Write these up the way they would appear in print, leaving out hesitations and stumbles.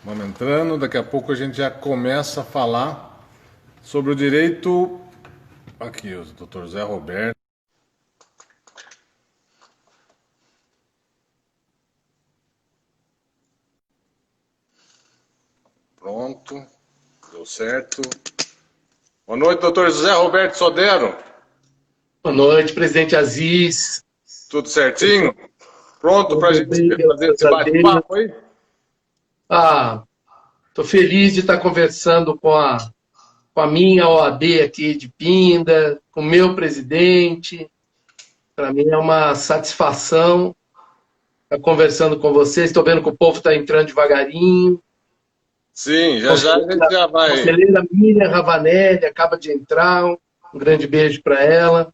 Vamos entrando, daqui a pouco a gente já começa a falar sobre o direito. Aqui, o doutor Zé Roberto. Pronto, deu certo. Boa noite, doutor José Roberto Sodero. Boa noite, presidente Aziz. Tudo certinho? Pronto para a Tudo gente bem, fazer graças esse a Deus. bate-papo aí? Estou feliz de estar conversando com a minha OAB aqui de Pinda, com o meu presidente. Para mim é uma satisfação estar conversando com vocês. Estou vendo que o povo está entrando devagarinho. Sim, já já a gente Conselheira, já vai. conselheira Miriam Ravanelli acaba de entrar. Um grande beijo para ela.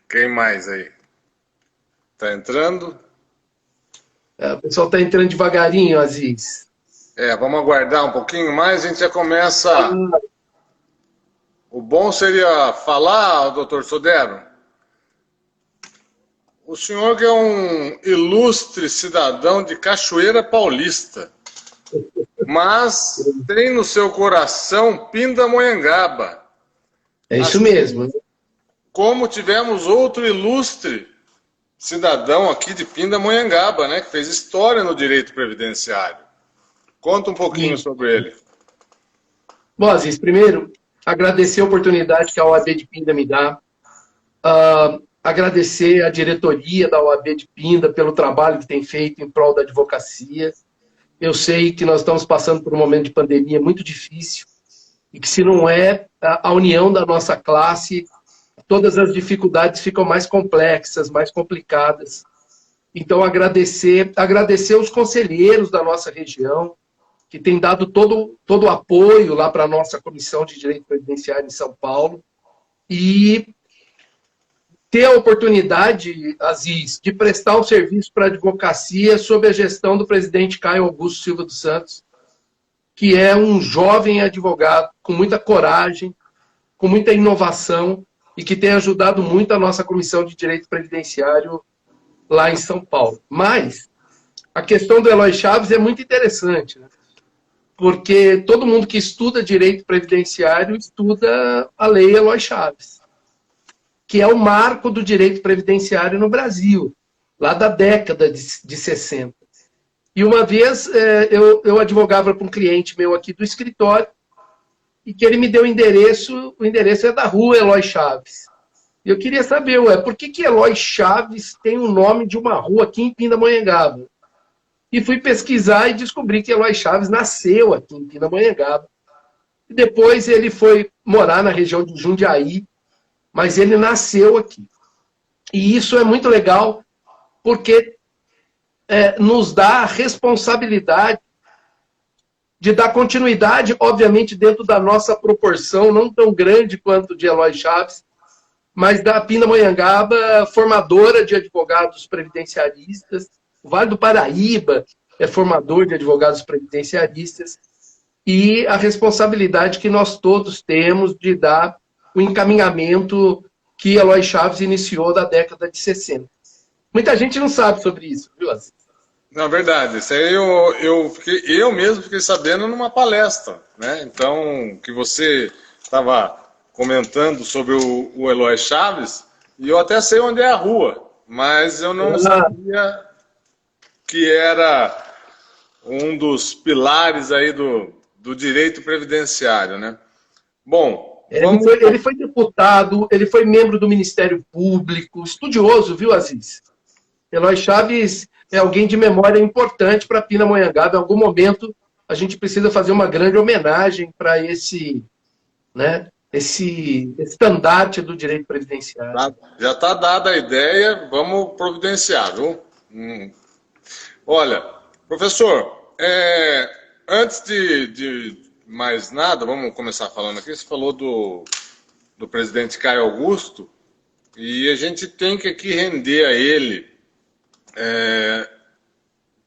Quem mais aí? Tá entrando? O pessoal está entrando devagarinho, Aziz. Vamos aguardar um pouquinho mais, a gente já começa. O bom seria falar, doutor Sodero, o senhor que é um ilustre cidadão de Cachoeira Paulista, mas tem no seu coração Pindamonhangaba. É isso Assim mesmo. como tivemos outro ilustre cidadão aqui de Pindamonhangaba, né, que fez história no direito previdenciário. Conta um pouquinho sobre ele. Bom, Aziz, primeiro, agradecer a oportunidade que a OAB de Pinda me dá, agradecer a diretoria da OAB de Pinda pelo trabalho que tem feito em prol da advocacia. Eu sei que nós estamos passando por um momento de pandemia muito difícil e que se não é a união da nossa classe, todas as dificuldades ficam mais complexas, mais complicadas. Então, agradecer os conselheiros da nossa região, que tem dado todo o apoio lá para a nossa Comissão de Direito Previdenciário em São Paulo, e ter a oportunidade, Aziz, de prestar um serviço para a advocacia sob a gestão do presidente Caio Augusto Silva dos Santos, que é um jovem advogado com muita coragem, com muita inovação e que tem ajudado muito a nossa Comissão de Direito Previdenciário lá em São Paulo. Mas a questão do Eloy Chaves é muito interessante, né? Porque todo mundo que estuda direito previdenciário estuda a lei Eloy Chaves, que é o marco do direito previdenciário no Brasil, lá da década de 60. E uma vez eu advogava para um cliente meu aqui do escritório, e que ele me deu o endereço é da rua Eloy Chaves. E eu queria saber, por que Eloy Chaves tem o nome de uma rua aqui em Pindamonhangaba? E fui pesquisar e descobri que Eloy Chaves nasceu aqui em Pindamonhangaba. E depois ele foi morar na região de Jundiaí, mas ele nasceu aqui. E isso é muito legal, porque nos dá a responsabilidade de dar continuidade, obviamente, dentro da nossa proporção, não tão grande quanto de Eloy Chaves, mas da Pindamonhangaba, formadora de advogados previdenciaristas. O Vale do Paraíba é formador de advogados previdenciaristas, e a responsabilidade que nós todos temos de dar o encaminhamento que Eloy Chaves iniciou da década de 60. Muita gente não sabe sobre isso, viu, Aziz? Na verdade, isso aí eu mesmo fiquei sabendo numa palestra, né? Então, que você estava comentando sobre o Eloy Chaves, e eu até sei onde é a rua, mas eu não sabia que era um dos pilares aí do direito previdenciário, né? Bom, vamos... Ele foi deputado, ele foi membro do Ministério Público, estudioso, viu, Aziz? Eloy Chaves é alguém de memória importante para Pindamonhangaba. Em algum momento, a gente precisa fazer uma grande homenagem para esse estandarte do direito previdenciário. Já está dada a ideia, vamos providenciar, viu? Olha, professor, antes de mais nada, vamos começar falando aqui. Você falou do presidente Caio Augusto, e a gente tem que aqui render a ele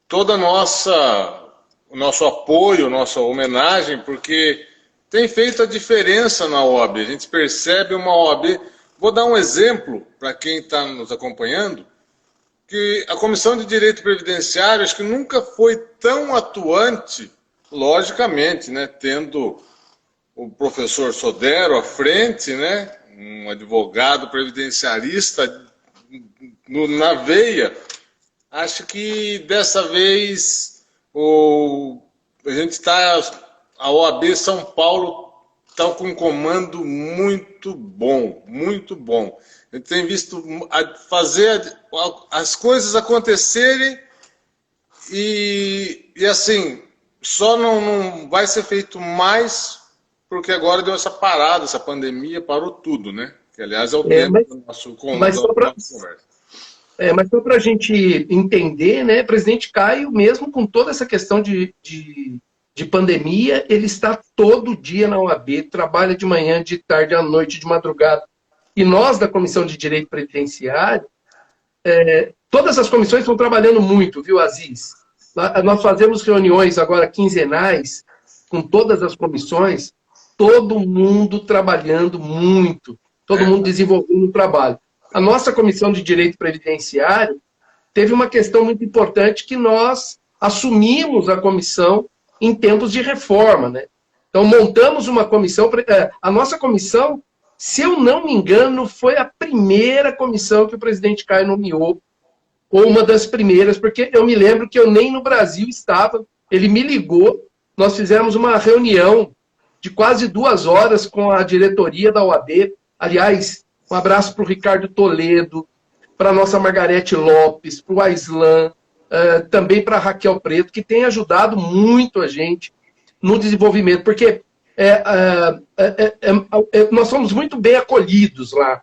toda o nosso apoio, nossa homenagem, porque tem feito a diferença na OAB. A gente percebe uma OAB. Vou dar um exemplo para quem está nos acompanhando. que a Comissão de Direito Previdenciário acho que nunca foi tão atuante, logicamente, né, tendo o professor Sodero à frente, né, um advogado previdenciarista na veia. Acho que dessa vez a OAB São Paulo está com um comando muito bom, muito bom. A gente tem visto fazer as coisas acontecerem e assim, só não vai ser feito mais porque agora deu essa parada, essa pandemia parou tudo, né? Que, aliás, é o tema do nosso conversa. Mas só para a gente entender, né, presidente Caio, mesmo com toda essa questão de pandemia, ele está todo dia na OAB, trabalha de manhã, de tarde, à noite, de madrugada. E nós, da Comissão de Direito Previdenciário, todas as comissões estão trabalhando muito, viu, Aziz? Nós fazemos reuniões agora quinzenais com todas as comissões, todo mundo trabalhando muito, todo mundo desenvolvendo o trabalho. A nossa Comissão de Direito Previdenciário teve uma questão muito importante que nós assumimos a comissão em tempos de reforma, né? Então, montamos uma comissão. A nossa comissão, se eu não me engano, foi a primeira comissão que o presidente Caio nomeou, ou uma das primeiras, porque eu me lembro que eu nem no Brasil estava, ele me ligou, nós fizemos uma reunião de quase 2 horas com a diretoria da OAB. Aliás, um abraço para o Ricardo Toledo, para a nossa Margarete Lopes, para o Aislan, também para a Raquel Preto, que tem ajudado muito a gente no desenvolvimento, porque nós somos muito bem acolhidos lá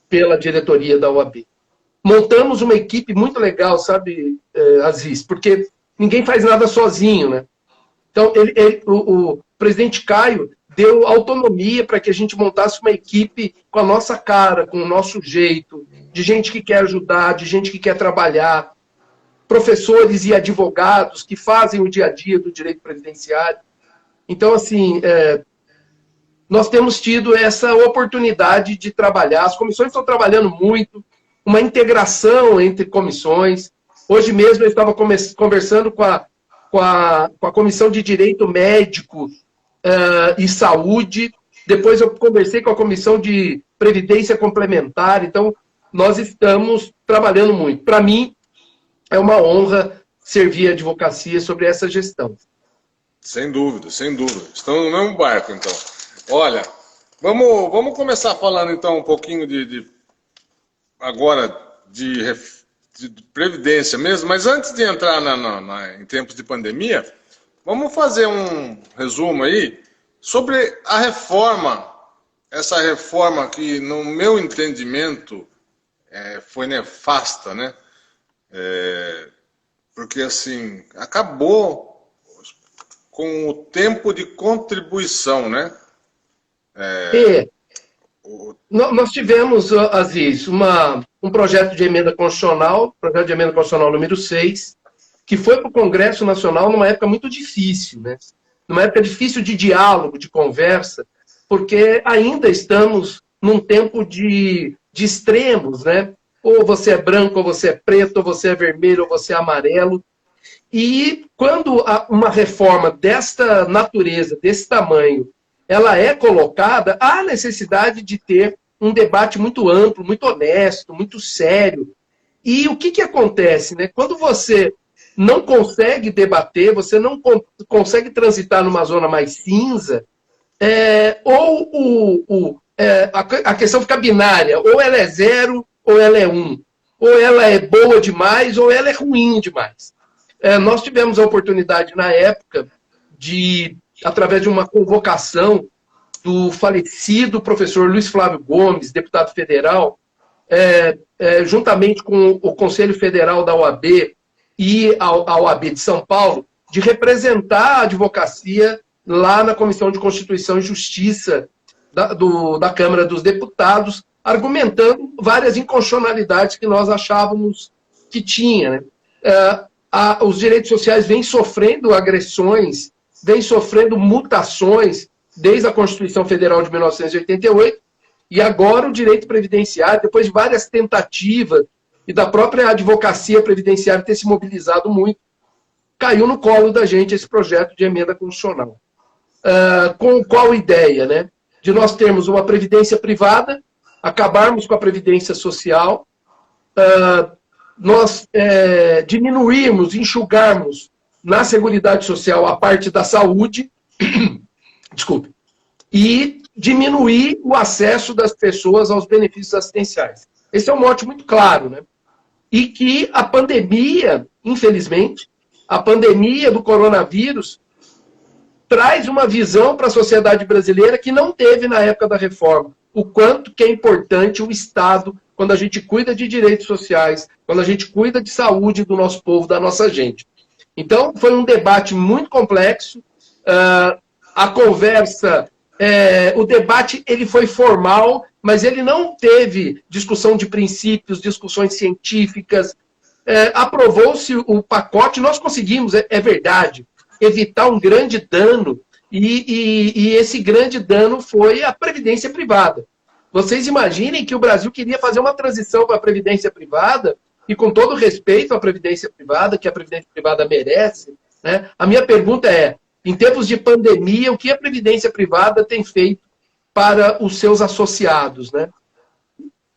pela diretoria da OAB. Montamos uma equipe muito legal, sabe, Aziz? Porque ninguém faz nada sozinho, né? Então, o presidente Caio deu autonomia para que a gente montasse uma equipe com a nossa cara, com o nosso jeito, de gente que quer ajudar, de gente que quer trabalhar, professores e advogados que fazem o dia a dia do direito previdenciário. Então, assim, nós temos tido essa oportunidade de trabalhar, as comissões estão trabalhando muito, uma integração entre comissões. Hoje mesmo eu estava conversando com a Comissão de Direito Médico e Saúde, depois eu conversei com a Comissão de Previdência Complementar, então nós estamos trabalhando muito. Para mim, é uma honra servir a advocacia sobre essa gestão. Sem dúvida, sem dúvida. Estamos no mesmo barco, então. Olha, vamos começar falando, então, um pouquinho agora de previdência mesmo, mas antes de entrar em tempos de pandemia, vamos fazer um resumo aí sobre a reforma, essa reforma que, no meu entendimento, foi nefasta, né? Porque, assim, acabou com o tempo de contribuição, né? Nós tivemos, Aziz, um projeto de emenda constitucional, projeto de emenda constitucional número 6, que foi para o Congresso Nacional numa época muito difícil, né? Numa época difícil de diálogo, de conversa, porque ainda estamos num tempo de extremos, né? Ou você é branco, ou você é preto, ou você é vermelho, ou você é amarelo. E quando uma reforma desta natureza, desse tamanho, ela é colocada, há necessidade de ter um debate muito amplo, muito honesto, muito sério. E o que acontece, né? Quando você não consegue debater, você não consegue transitar numa zona mais cinza, a questão fica binária, ou ela é 0, ou ela é 1. Ou ela é boa demais, ou ela é ruim demais. Nós tivemos a oportunidade, na época, de, através de uma convocação do falecido professor Luiz Flávio Gomes, deputado federal, juntamente com o Conselho Federal da OAB e a OAB de São Paulo, de representar a advocacia lá na Comissão de Constituição e Justiça da Câmara dos Deputados, argumentando várias inconstitucionalidades que nós achávamos que tinha, né? Os direitos sociais vêm sofrendo agressões, vêm sofrendo mutações desde a Constituição Federal de 1988, e agora o direito previdenciário, depois de várias tentativas e da própria advocacia previdenciária ter se mobilizado muito, caiu no colo da gente esse projeto de emenda constitucional. Com qual ideia, né? De nós termos uma previdência privada, acabarmos com a previdência social, nós diminuirmos, enxugarmos na Seguridade Social a parte da saúde, desculpe, e diminuir o acesso das pessoas aos benefícios assistenciais. Esse é um mote muito claro, né? E que a pandemia, infelizmente, a pandemia do coronavírus traz uma visão para a sociedade brasileira que não teve na época da reforma. O quanto que é importante o Estado quando a gente cuida de direitos sociais, quando a gente cuida de saúde do nosso povo, da nossa gente. Então, foi um debate muito complexo. A conversa, o debate, ele foi formal, mas ele não teve discussão de princípios, discussões científicas. Aprovou-se o pacote, nós conseguimos, é verdade, evitar um grande dano, e esse grande dano foi a previdência privada. Vocês imaginem que o Brasil queria fazer uma transição para a previdência privada, e com todo respeito à previdência privada, que a previdência privada merece, né? A minha pergunta é, em tempos de pandemia, o que a previdência privada tem feito para os seus associados, né?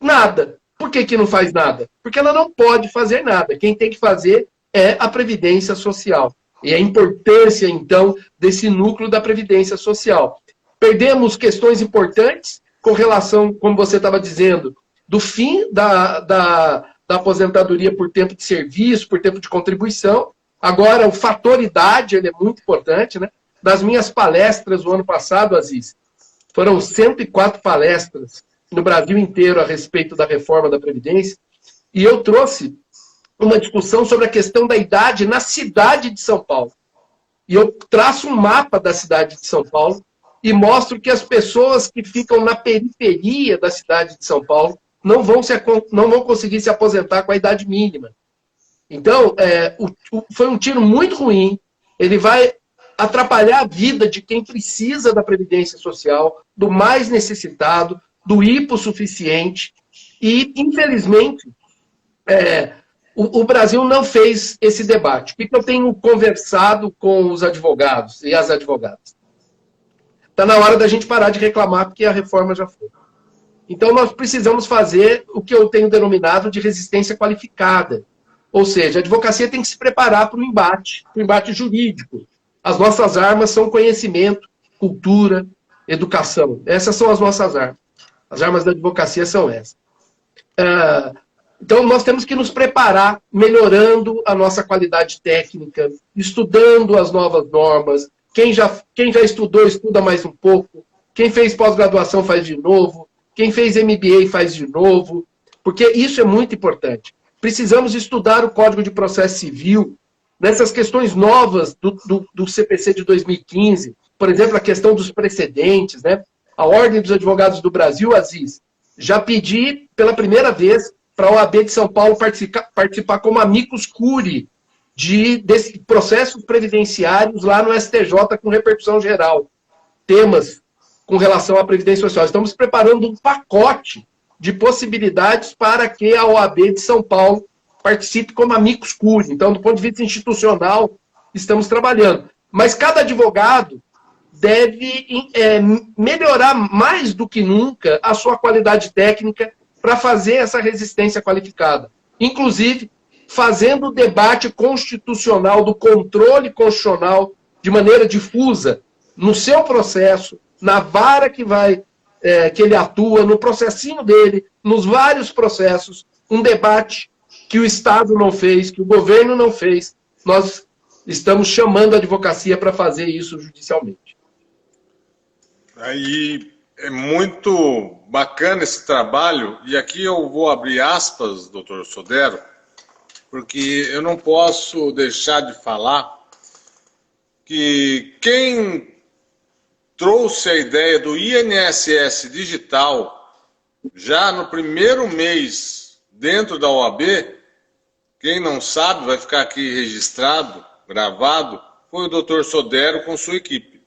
Nada. Por que não faz nada? Porque ela não pode fazer nada. Quem tem que fazer é a Previdência Social. E a importância, então, desse núcleo da Previdência Social. Perdemos questões importantes com relação, como você estava dizendo, do fim da aposentadoria por tempo de serviço, por tempo de contribuição. Agora, o fator idade, ele é muito importante, né? Das minhas palestras do ano passado, Aziz, foram 104 palestras no Brasil inteiro a respeito da reforma da Previdência, e eu trouxe uma discussão sobre a questão da idade na cidade de São Paulo. E eu traço um mapa da cidade de São Paulo e mostro que as pessoas que ficam na periferia da cidade de São Paulo não vão conseguir se aposentar com a idade mínima. Então, foi um tiro muito ruim, ele vai atrapalhar a vida de quem precisa da Previdência Social, do mais necessitado, do hipossuficiente, e, infelizmente, o Brasil não fez esse debate. O que eu tenho conversado com os advogados e as advogadas? Está na hora da gente parar de reclamar, porque a reforma já foi. Então, nós precisamos fazer o que eu tenho denominado de resistência qualificada. Ou seja, a advocacia tem que se preparar para o embate jurídico. As nossas armas são conhecimento, cultura, educação. Essas são as nossas armas. As armas da advocacia são essas. Então, nós temos que nos preparar, melhorando a nossa qualidade técnica, estudando as novas normas. Quem já estudou, estuda mais um pouco. Quem fez pós-graduação faz de novo. Quem fez MBA faz de novo. Porque isso é muito importante. Precisamos estudar o Código de Processo Civil, nessas questões novas do CPC de 2015, por exemplo, a questão dos precedentes, né? A Ordem dos Advogados do Brasil, Aziz, já pedi pela primeira vez para a OAB de São Paulo participar como amicus curiae de processos previdenciários lá no STJ com repercussão geral. Temas com relação à Previdência Social. Estamos preparando um pacote de possibilidades para que a OAB de São Paulo participe como amicus curiae. Então, do ponto de vista institucional, estamos trabalhando. Mas cada advogado deve melhorar mais do que nunca a sua qualidade técnica para fazer essa resistência qualificada. Inclusive, fazendo o debate constitucional, do controle constitucional, de maneira difusa, no seu processo, na vara que ele atua, no processinho dele, nos vários processos, um debate que o Estado não fez, que o governo não fez. Nós estamos chamando a advocacia para fazer isso judicialmente. Aí é muito bacana esse trabalho, e aqui eu vou abrir aspas, doutor Sodero, porque eu não posso deixar de falar que quem trouxe a ideia do INSS digital já no primeiro mês dentro da OAB, quem não sabe, vai ficar aqui registrado, gravado, foi o doutor Sodero com sua equipe.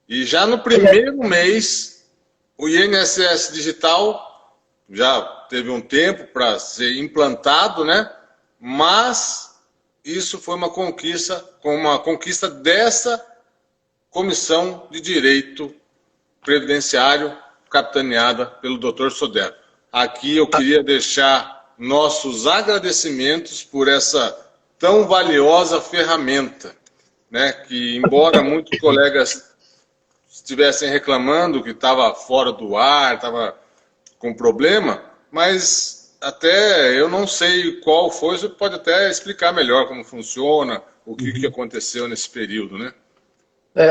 E já no primeiro mês, o INSS digital já teve um tempo para ser implantado, né? Mas isso foi uma conquista dessa Comissão de Direito Previdenciário, capitaneada pelo Dr. Sodero. Aqui eu queria deixar nossos agradecimentos por essa tão valiosa ferramenta, né? Que, embora muitos colegas estivessem reclamando que estava fora do ar, estava com problema, mas até eu não sei qual foi, você pode até explicar melhor como funciona, o que aconteceu nesse período, né?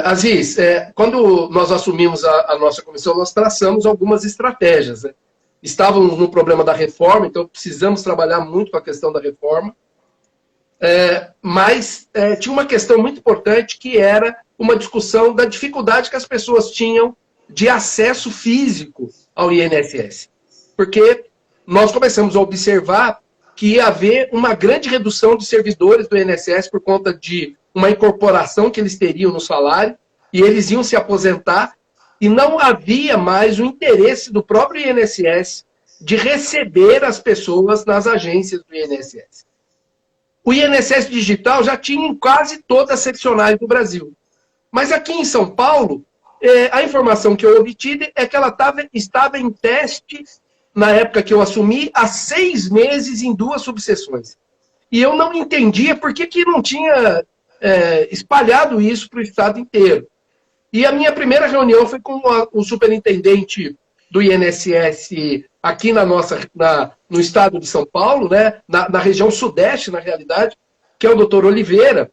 Aziz, quando nós assumimos a nossa comissão, nós traçamos algumas estratégias, né? Estávamos no problema da reforma, então precisamos trabalhar muito com a questão da reforma, mas tinha uma questão muito importante que era uma discussão da dificuldade que as pessoas tinham de acesso físico ao INSS. Porque nós começamos a observar que ia haver uma grande redução de servidores do INSS por conta de uma incorporação que eles teriam no salário, e eles iam se aposentar, e não havia mais o interesse do próprio INSS de receber as pessoas nas agências do INSS. O INSS digital já tinha em quase todas as seccionais do Brasil. Mas aqui em São Paulo, a informação que eu obtive é que ela estava em teste, na época que eu assumi, há 6 meses em 2 subseções. E eu não entendia por que não tinha espalhado isso para o estado inteiro. E a minha primeira reunião foi com o superintendente do INSS aqui no estado de São Paulo, né, na região sudeste, na realidade, que é o doutor Oliveira.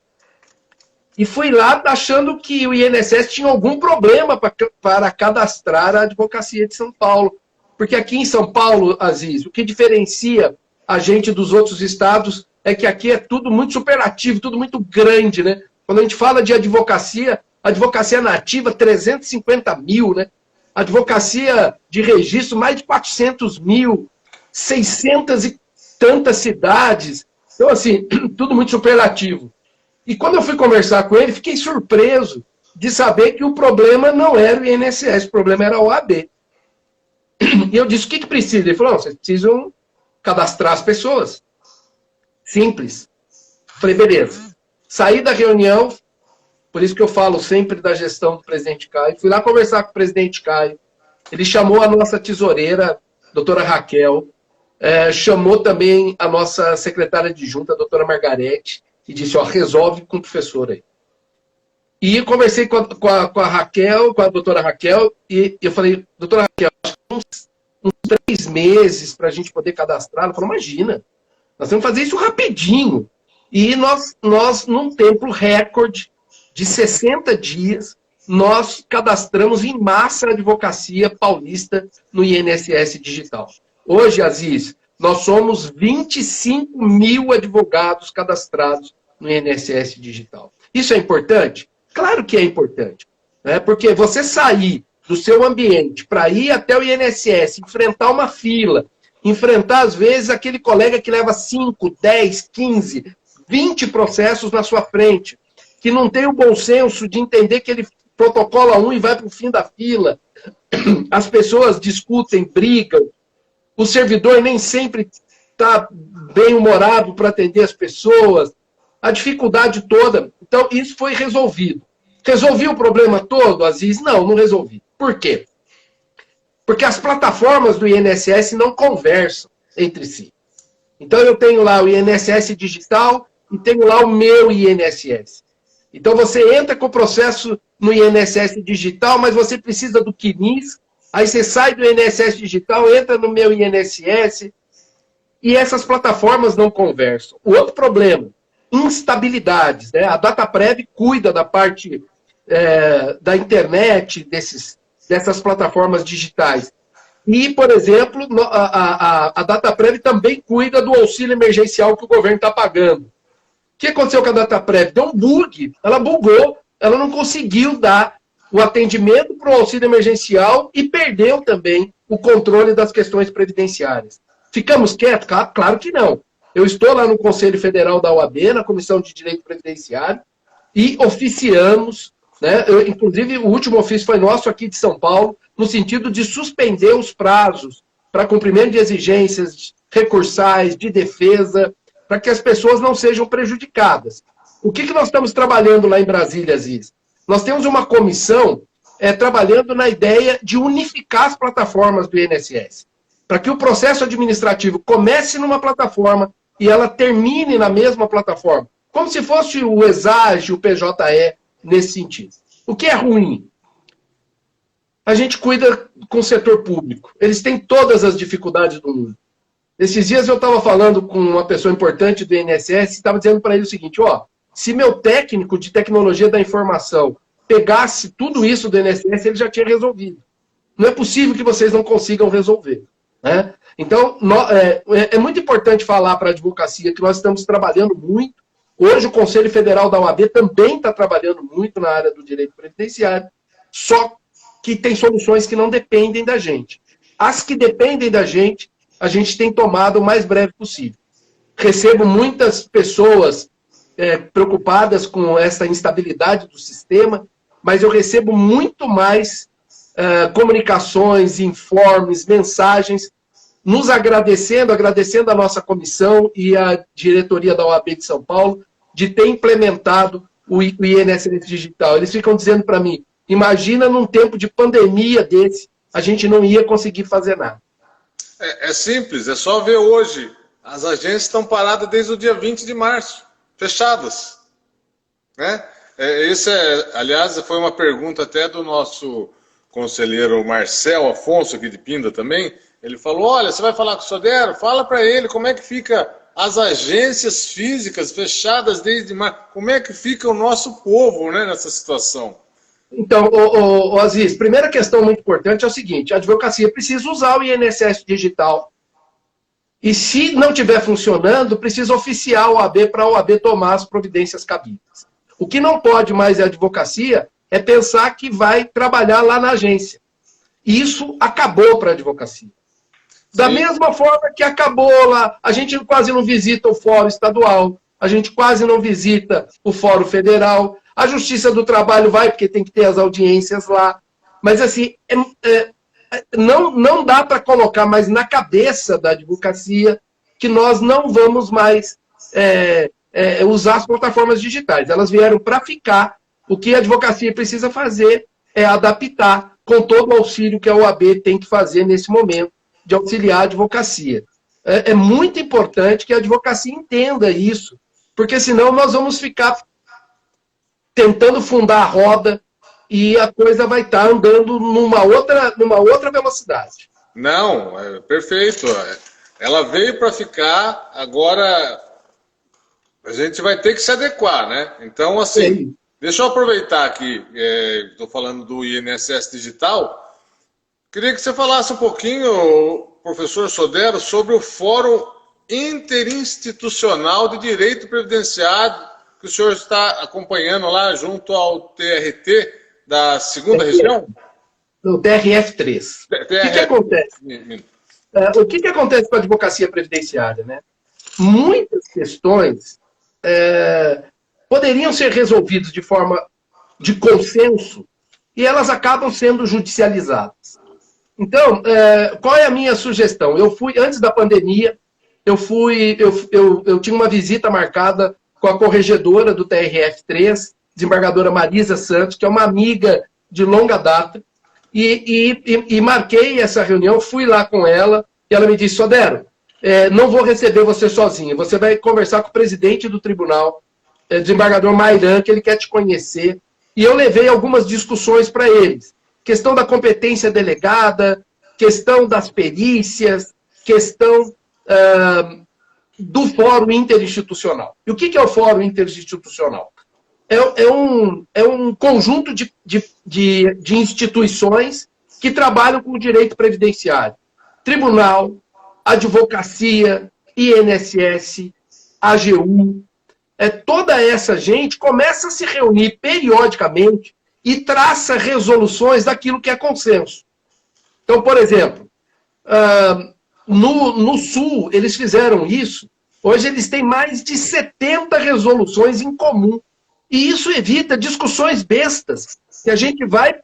E fui lá achando que o INSS tinha algum problema para cadastrar a advocacia de São Paulo. Porque aqui em São Paulo, Aziz, o que diferencia a gente dos outros estados é que aqui é tudo muito superlativo, tudo muito grande, né? Quando a gente fala de advocacia nativa, 350 mil, né? Advocacia de registro, mais de 400 mil, 600 e tantas cidades. Então, assim, tudo muito superlativo. E quando eu fui conversar com ele, fiquei surpreso de saber que o problema não era o INSS, o problema era a OAB. E eu disse, o que precisa? Ele falou, não, vocês precisam cadastrar as pessoas. Simples. Falei, beleza. Saí da reunião, por isso que eu falo sempre da gestão do presidente Caio. Fui lá conversar com o presidente Caio. Ele chamou a nossa tesoureira, doutora Raquel, chamou também a nossa secretária adjunta, a doutora Margarete, e disse, ó, resolve com o professor aí. E conversei com a Raquel, com a doutora Raquel, e eu falei, doutora Raquel, acho que uns 3 meses para a gente poder cadastrar. Ela falou, imagina, nós temos que fazer isso rapidinho. E nós num tempo recorde de 60 dias, nós cadastramos em massa a advocacia paulista no INSS digital. Hoje, Aziz, nós somos 25 mil advogados cadastrados no INSS digital. Isso é importante? Claro que é importante, né? Porque você sair do seu ambiente para ir até o INSS, enfrentar uma fila, enfrentar, às vezes, aquele colega que leva 5, 10, 15, 20 processos na sua frente, que não tem o bom senso de entender que ele protocola um e vai para o fim da fila. As pessoas discutem, brigam, o servidor nem sempre está bem-humorado para atender as pessoas, a dificuldade toda. Então, isso foi resolvido. Resolvi o problema todo, Aziz? Não resolvi. Por quê? Porque as plataformas do INSS não conversam entre si. Então, eu tenho lá o INSS digital e tenho lá o meu INSS. Então, você entra com o processo no INSS digital, mas você precisa do CNIS, aí você sai do INSS digital, entra no meu INSS, e essas plataformas não conversam. O outro problema, instabilidades, né? A DataPrev cuida da parte da internet, dessas plataformas digitais. E, por exemplo, a DataPrev também cuida do auxílio emergencial que o governo está pagando. O que aconteceu com a DataPrev? Deu um bug, ela bugou, ela não conseguiu dar o atendimento para o auxílio emergencial e perdeu também o controle das questões previdenciárias. Ficamos quietos? Claro que não. Eu estou lá no Conselho Federal da OAB, na Comissão de Direito Previdenciário, e oficiamos, né? Inclusive, o último ofício foi nosso aqui de São Paulo, no sentido de suspender os prazos para cumprimento de exigências recursais, de defesa, para que as pessoas não sejam prejudicadas. O que nós estamos trabalhando lá em Brasília, Aziz? Nós temos uma comissão trabalhando na ideia de unificar as plataformas do INSS, para que o processo administrativo comece numa plataforma e ela termine na mesma plataforma, como se fosse o ESAGE, o PJE, nesse sentido. O que é ruim? A gente cuida com o setor público. Eles têm todas as dificuldades do mundo. Esses dias eu estava falando com uma pessoa importante do INSS e estava dizendo para ele o seguinte, se meu técnico de tecnologia da informação pegasse tudo isso do INSS, ele já tinha resolvido. Não é possível que vocês não consigam resolver. Né? Então, é muito importante falar para a advocacia que nós estamos trabalhando muito. Hoje o Conselho Federal da OAB também está trabalhando muito na área do direito previdenciário, só que tem soluções que não dependem da gente. As que dependem da gente, a gente tem tomado o mais breve possível. Recebo muitas pessoas preocupadas com essa instabilidade do sistema, mas eu recebo muito mais comunicações, informes, mensagens, nos agradecendo a nossa comissão e a diretoria da OAB de São Paulo de ter implementado o INSS Digital. Eles ficam dizendo para mim, imagina num tempo de pandemia desse, a gente não ia conseguir fazer nada. É simples, é só ver hoje. As agências estão paradas desde o dia 20 de março, fechadas. Né? Aliás, foi uma pergunta até do nosso conselheiro Marcel Afonso, aqui de Pinda também. Ele falou, olha, você vai falar com o Sodero? Fala para ele como é que fica as agências físicas fechadas desde março. Como é que fica o nosso povo, né, nessa situação? Então, Aziz, primeira questão muito importante é o seguinte, a advocacia precisa usar o INSS Digital. E se não estiver funcionando, precisa oficiar a OAB para a OAB tomar as providências cabíveis. O que não pode mais a advocacia é pensar que vai trabalhar lá na agência. Isso acabou para a advocacia. Da mesma forma que acabou lá, a gente quase não visita o Fórum Estadual, a gente quase não visita o Fórum Federal, a Justiça do Trabalho vai, porque tem que ter as audiências lá. Mas, assim, não dá para colocar mais na cabeça da advocacia que nós não vamos mais usar as plataformas digitais. Elas vieram para ficar. O que a advocacia precisa fazer é adaptar com todo o auxílio que a OAB tem que fazer nesse momento de auxiliar a advocacia. É muito importante que a advocacia entenda isso, porque senão nós vamos ficar tentando fundar a roda e a coisa vai estar andando numa outra velocidade. Não, perfeito. Ela veio para ficar, agora a gente vai ter que se adequar, né? Então, assim, deixa eu aproveitar aqui, estou falando do INSS Digital, queria que você falasse um pouquinho, professor Sodero, sobre o Fórum Interinstitucional de Direito Previdenciário, que o senhor está acompanhando lá junto ao TRT da 2ª região? No TRF3. O que acontece? O que acontece com a advocacia previdenciária? Né? Muitas questões poderiam ser resolvidas de forma de consenso e elas acabam sendo judicializadas. Então, qual é a minha sugestão? Eu fui, antes da pandemia, eu tinha uma visita marcada com a corregedora do TRF3, desembargadora Marisa Santos, que é uma amiga de longa data, e marquei essa reunião, fui lá com ela, e ela me disse, Sodero, não vou receber você sozinha, você vai conversar com o presidente do tribunal, desembargador Mairan, que ele quer te conhecer, e eu levei algumas discussões para eles. Questão da competência delegada, questão das perícias, questão do Fórum Interinstitucional. E o que é o Fórum Interinstitucional? É um conjunto de instituições que trabalham com o direito previdenciário. Tribunal, advocacia, INSS, AGU. Toda essa gente começa a se reunir periodicamente e traça resoluções daquilo que é consenso. Então, por exemplo, no Sul, eles fizeram isso. Hoje eles têm mais de 70 resoluções em comum. E isso evita discussões bestas, que a gente vai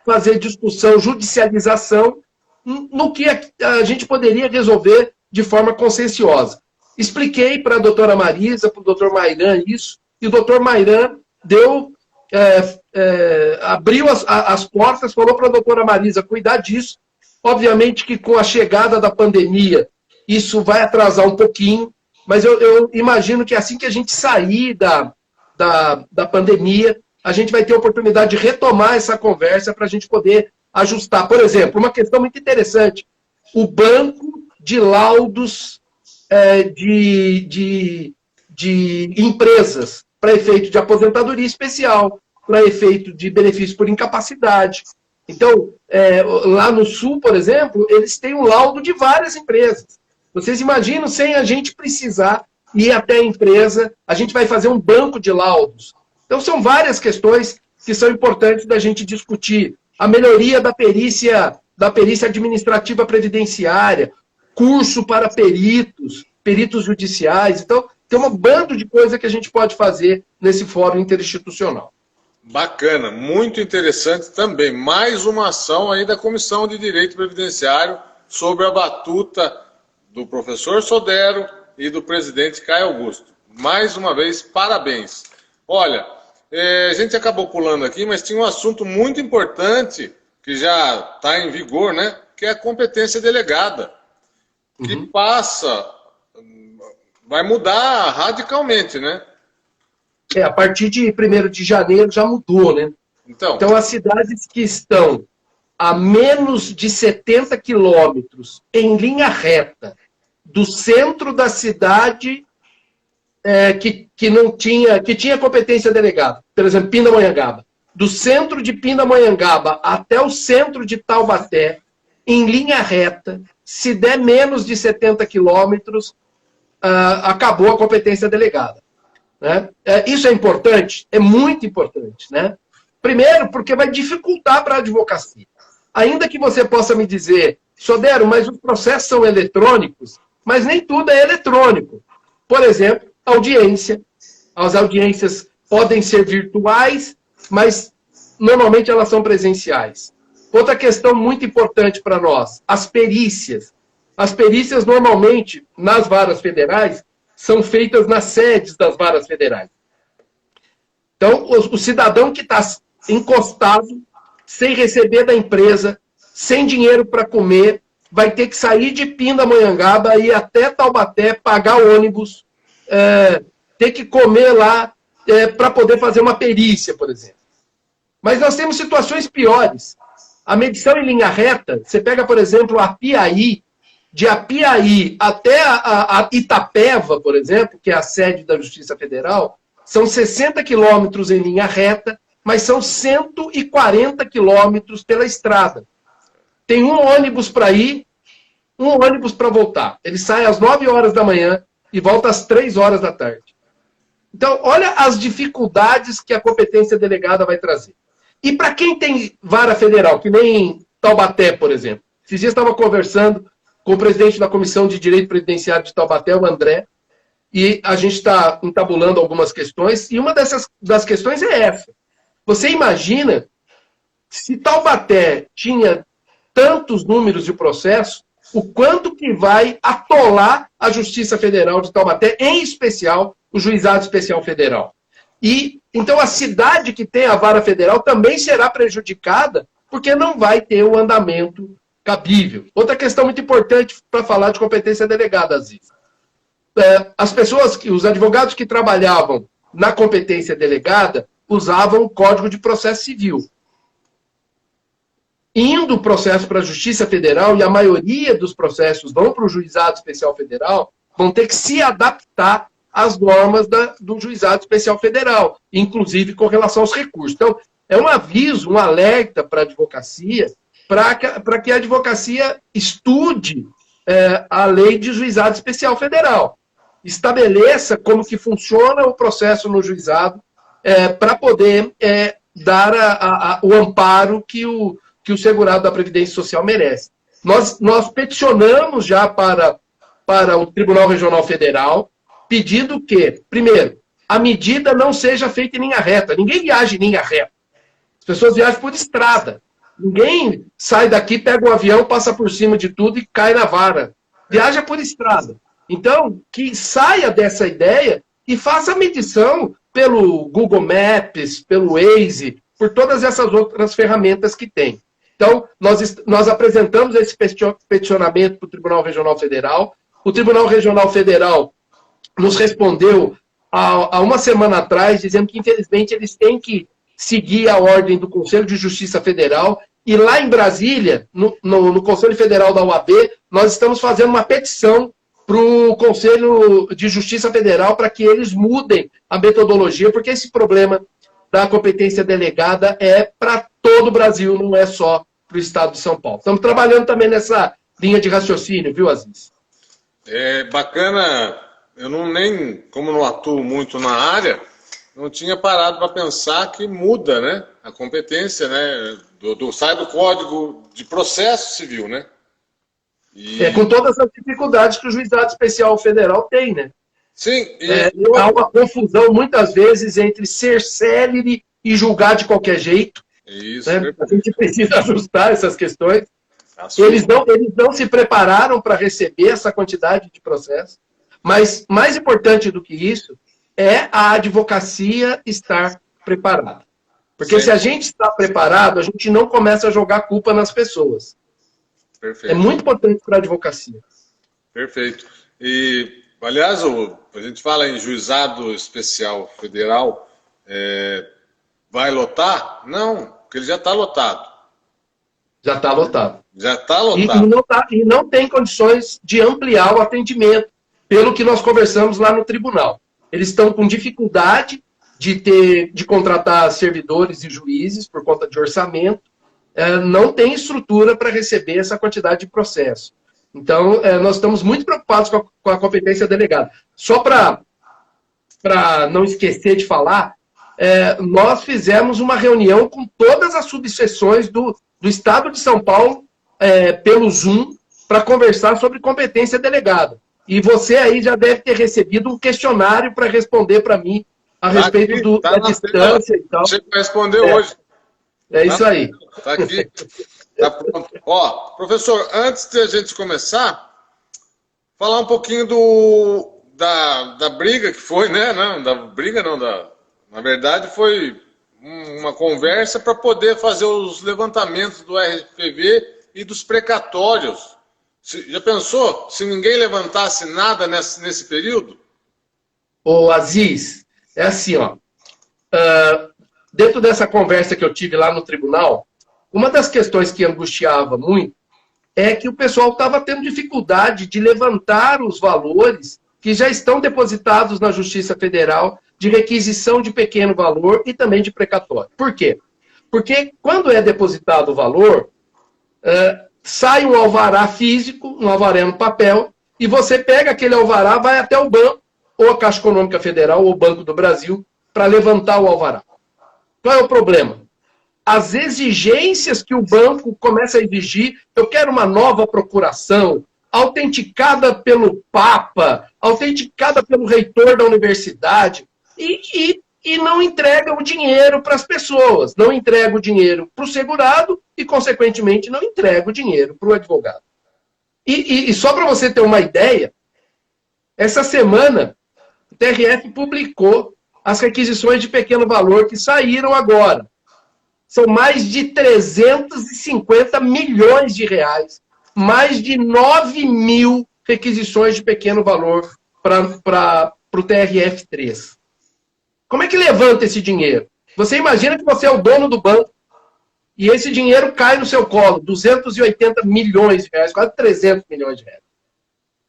fazer discussão, judicialização, no que a gente poderia resolver de forma conscienciosa. Expliquei para a doutora Marisa, para o doutor Mairan isso, e o doutor Mairan abriu as portas, falou para a doutora Marisa cuidar disso. Obviamente que com a chegada da pandemia, isso vai atrasar um pouquinho, mas eu imagino que assim que a gente sair da pandemia, a gente vai ter a oportunidade de retomar essa conversa para a gente poder ajustar. Por exemplo, uma questão muito interessante, o banco de laudos de empresas para efeito de aposentadoria especial, para efeito de benefício por incapacidade. Então, lá no Sul, por exemplo, eles têm um laudo de várias empresas. Vocês imaginam, sem a gente precisar ir até a empresa, a gente vai fazer um banco de laudos. Então, são várias questões que são importantes da gente discutir. A melhoria da perícia administrativa previdenciária, curso para peritos judiciais. Então, tem um bando de coisa que a gente pode fazer nesse fórum interinstitucional. Bacana, muito interessante também. Mais uma ação aí da Comissão de Direito Previdenciário sobre a batuta do professor Sodero e do presidente Caio Augusto. Mais uma vez, parabéns. Olha, a gente acabou pulando aqui, mas tinha um assunto muito importante que já está em vigor, né? Que é a competência delegada, que vai mudar radicalmente, né? A partir de 1º de janeiro já mudou, né? Então as cidades que estão a menos de 70 quilômetros em linha reta do centro da cidade que tinha competência delegada, por exemplo, Pindamonhangaba, do centro de Pindamonhangaba até o centro de Taubaté, em linha reta, se der menos de 70 quilômetros, acabou a competência delegada. Né? Isso é importante? É muito importante. Né? Primeiro, porque vai dificultar para a advocacia. Ainda que você possa me dizer, Sodero, mas os processos são eletrônicos, mas nem tudo é eletrônico. Por exemplo, audiência. As audiências podem ser virtuais, mas normalmente elas são presenciais. Outra questão muito importante para nós, as perícias. As perícias, normalmente, nas varas federais, são feitas nas sedes das varas federais. Então, o cidadão que está encostado, sem receber da empresa, sem dinheiro para comer, vai ter que sair de Pindamonhangaba, ir até Taubaté, pagar ônibus, ter que comer lá para poder fazer uma perícia, por exemplo. Mas nós temos situações piores. A medição em linha reta, você pega, por exemplo, a Apiaí, de Apiaí até a Itapeva, por exemplo, que é a sede da Justiça Federal, são 60 quilômetros em linha reta, mas são 140 quilômetros pela estrada. Tem um ônibus para ir, um ônibus para voltar. Ele sai às 9 horas da manhã e volta às 3 horas da tarde. Então, olha as dificuldades que a competência delegada vai trazer. E para quem tem vara federal, que nem Taubaté, por exemplo. Esses dias estava conversando com o presidente da Comissão de Direito Previdenciário de Taubaté, o André, e a gente está entabulando algumas questões, e uma das questões é essa. Você imagina se Taubaté tinha tantos números de processo, o quanto que vai atolar a Justiça Federal de Taubaté, em especial o Juizado Especial Federal. E então a cidade que tem a vara federal também será prejudicada, porque não vai ter o andamento cabível. Outra questão muito importante para falar de competência delegada, Aziz. Os advogados que trabalhavam na competência delegada usavam o Código de Processo Civil. Indo o processo para a Justiça Federal, e a maioria dos processos vão para o Juizado Especial Federal, vão ter que se adaptar às normas do Juizado Especial Federal, inclusive com relação aos recursos. Então, é um aviso, um alerta para a advocacia, para que a advocacia estude a lei de Juizado Especial Federal. Estabeleça como que funciona o processo no juizado para poder dar o amparo que o segurado da Previdência Social merece. Nós peticionamos já para o Tribunal Regional Federal, pedindo que, primeiro, a medida não seja feita em linha reta. Ninguém viaja em linha reta. As pessoas viajam por estrada. Ninguém sai daqui, pega um avião, passa por cima de tudo e cai na vara. Viaja por estrada. Então, que saia dessa ideia e faça a medição pelo Google Maps, pelo Waze, por todas essas outras ferramentas que tem. Então, nós apresentamos esse peticionamento para o Tribunal Regional Federal. O Tribunal Regional Federal nos respondeu há uma semana atrás, dizendo que, infelizmente, eles têm que seguir a ordem do Conselho de Justiça Federal. E lá em Brasília, no Conselho Federal da OAB, nós estamos fazendo uma petição para o Conselho de Justiça Federal para que eles mudem a metodologia, porque esse problema da competência delegada é para todo o Brasil, não é só para o Estado de São Paulo. Estamos trabalhando também nessa linha de raciocínio, viu, Aziz? É bacana, eu como não atuo muito na área, não tinha parado para pensar que muda, né, a competência, né, sai do Código de Processo Civil, né? Com todas as dificuldades que o Juizado Especial Federal tem, né? Sim. Há uma confusão, muitas vezes, entre ser célere e julgar de qualquer jeito. Isso, né? A gente precisa ajustar essas questões. Assunto. Eles não se prepararam para receber essa quantidade de processos. Mas, mais importante do que isso, é a advocacia estar preparada. Porque se a gente está preparado, a gente não começa a jogar culpa nas pessoas. Perfeito. É muito importante para a advocacia. Perfeito. E, aliás, a gente fala em Juizado Especial Federal, vai lotar? Não, porque ele já está lotado. Já está lotado. Já está lotado. E não tem condições de ampliar o atendimento, pelo que nós conversamos lá no tribunal. Eles estão com dificuldade de contratar servidores e juízes por conta de orçamento. Não tem estrutura para receber essa quantidade de processo. Então, nós estamos muito preocupados com a competência delegada. Só para não esquecer de falar, nós fizemos uma reunião com todas as subseções do Estado de São Paulo, pelo Zoom, para conversar sobre competência delegada. E você aí já deve ter recebido um questionário para responder para mim a respeito da distância e tal. Você vai responder hoje. É isso aí. Está aqui. Está pronto. Ó, professor, antes de a gente começar, falar um pouquinho da briga que foi, né? Não, da briga não, na verdade foi uma conversa para poder fazer os levantamentos do RPV e dos precatórios. Já pensou se ninguém levantasse nada nesse período? Ô, Aziz, é assim, ó. Dentro dessa conversa que eu tive lá no tribunal, uma das questões que angustiava muito é que o pessoal estava tendo dificuldade de levantar os valores que já estão depositados na Justiça Federal de requisição de pequeno valor e também de precatório. Por quê? Porque quando é depositado o valor, sai um alvará físico, um alvará no papel, e você pega aquele alvará, vai até o banco, ou a Caixa Econômica Federal, ou o Banco do Brasil, para levantar o alvará. Qual é o problema? As exigências que o banco começa a exigir, eu quero uma nova procuração, autenticada pelo Papa, autenticada pelo reitor da universidade, e não entrega o dinheiro para as pessoas, não entrega o dinheiro para o segurado e, consequentemente, não entrega o dinheiro para o advogado. E só para você ter uma ideia, essa semana o TRF publicou as requisições de pequeno valor que saíram agora. São mais de 350 milhões de reais, mais de 9 mil requisições de pequeno valor para o TRF3. Como é que levanta esse dinheiro? Você imagina que você é o dono do banco e esse dinheiro cai no seu colo, 280 milhões de reais, quase 300 milhões de reais.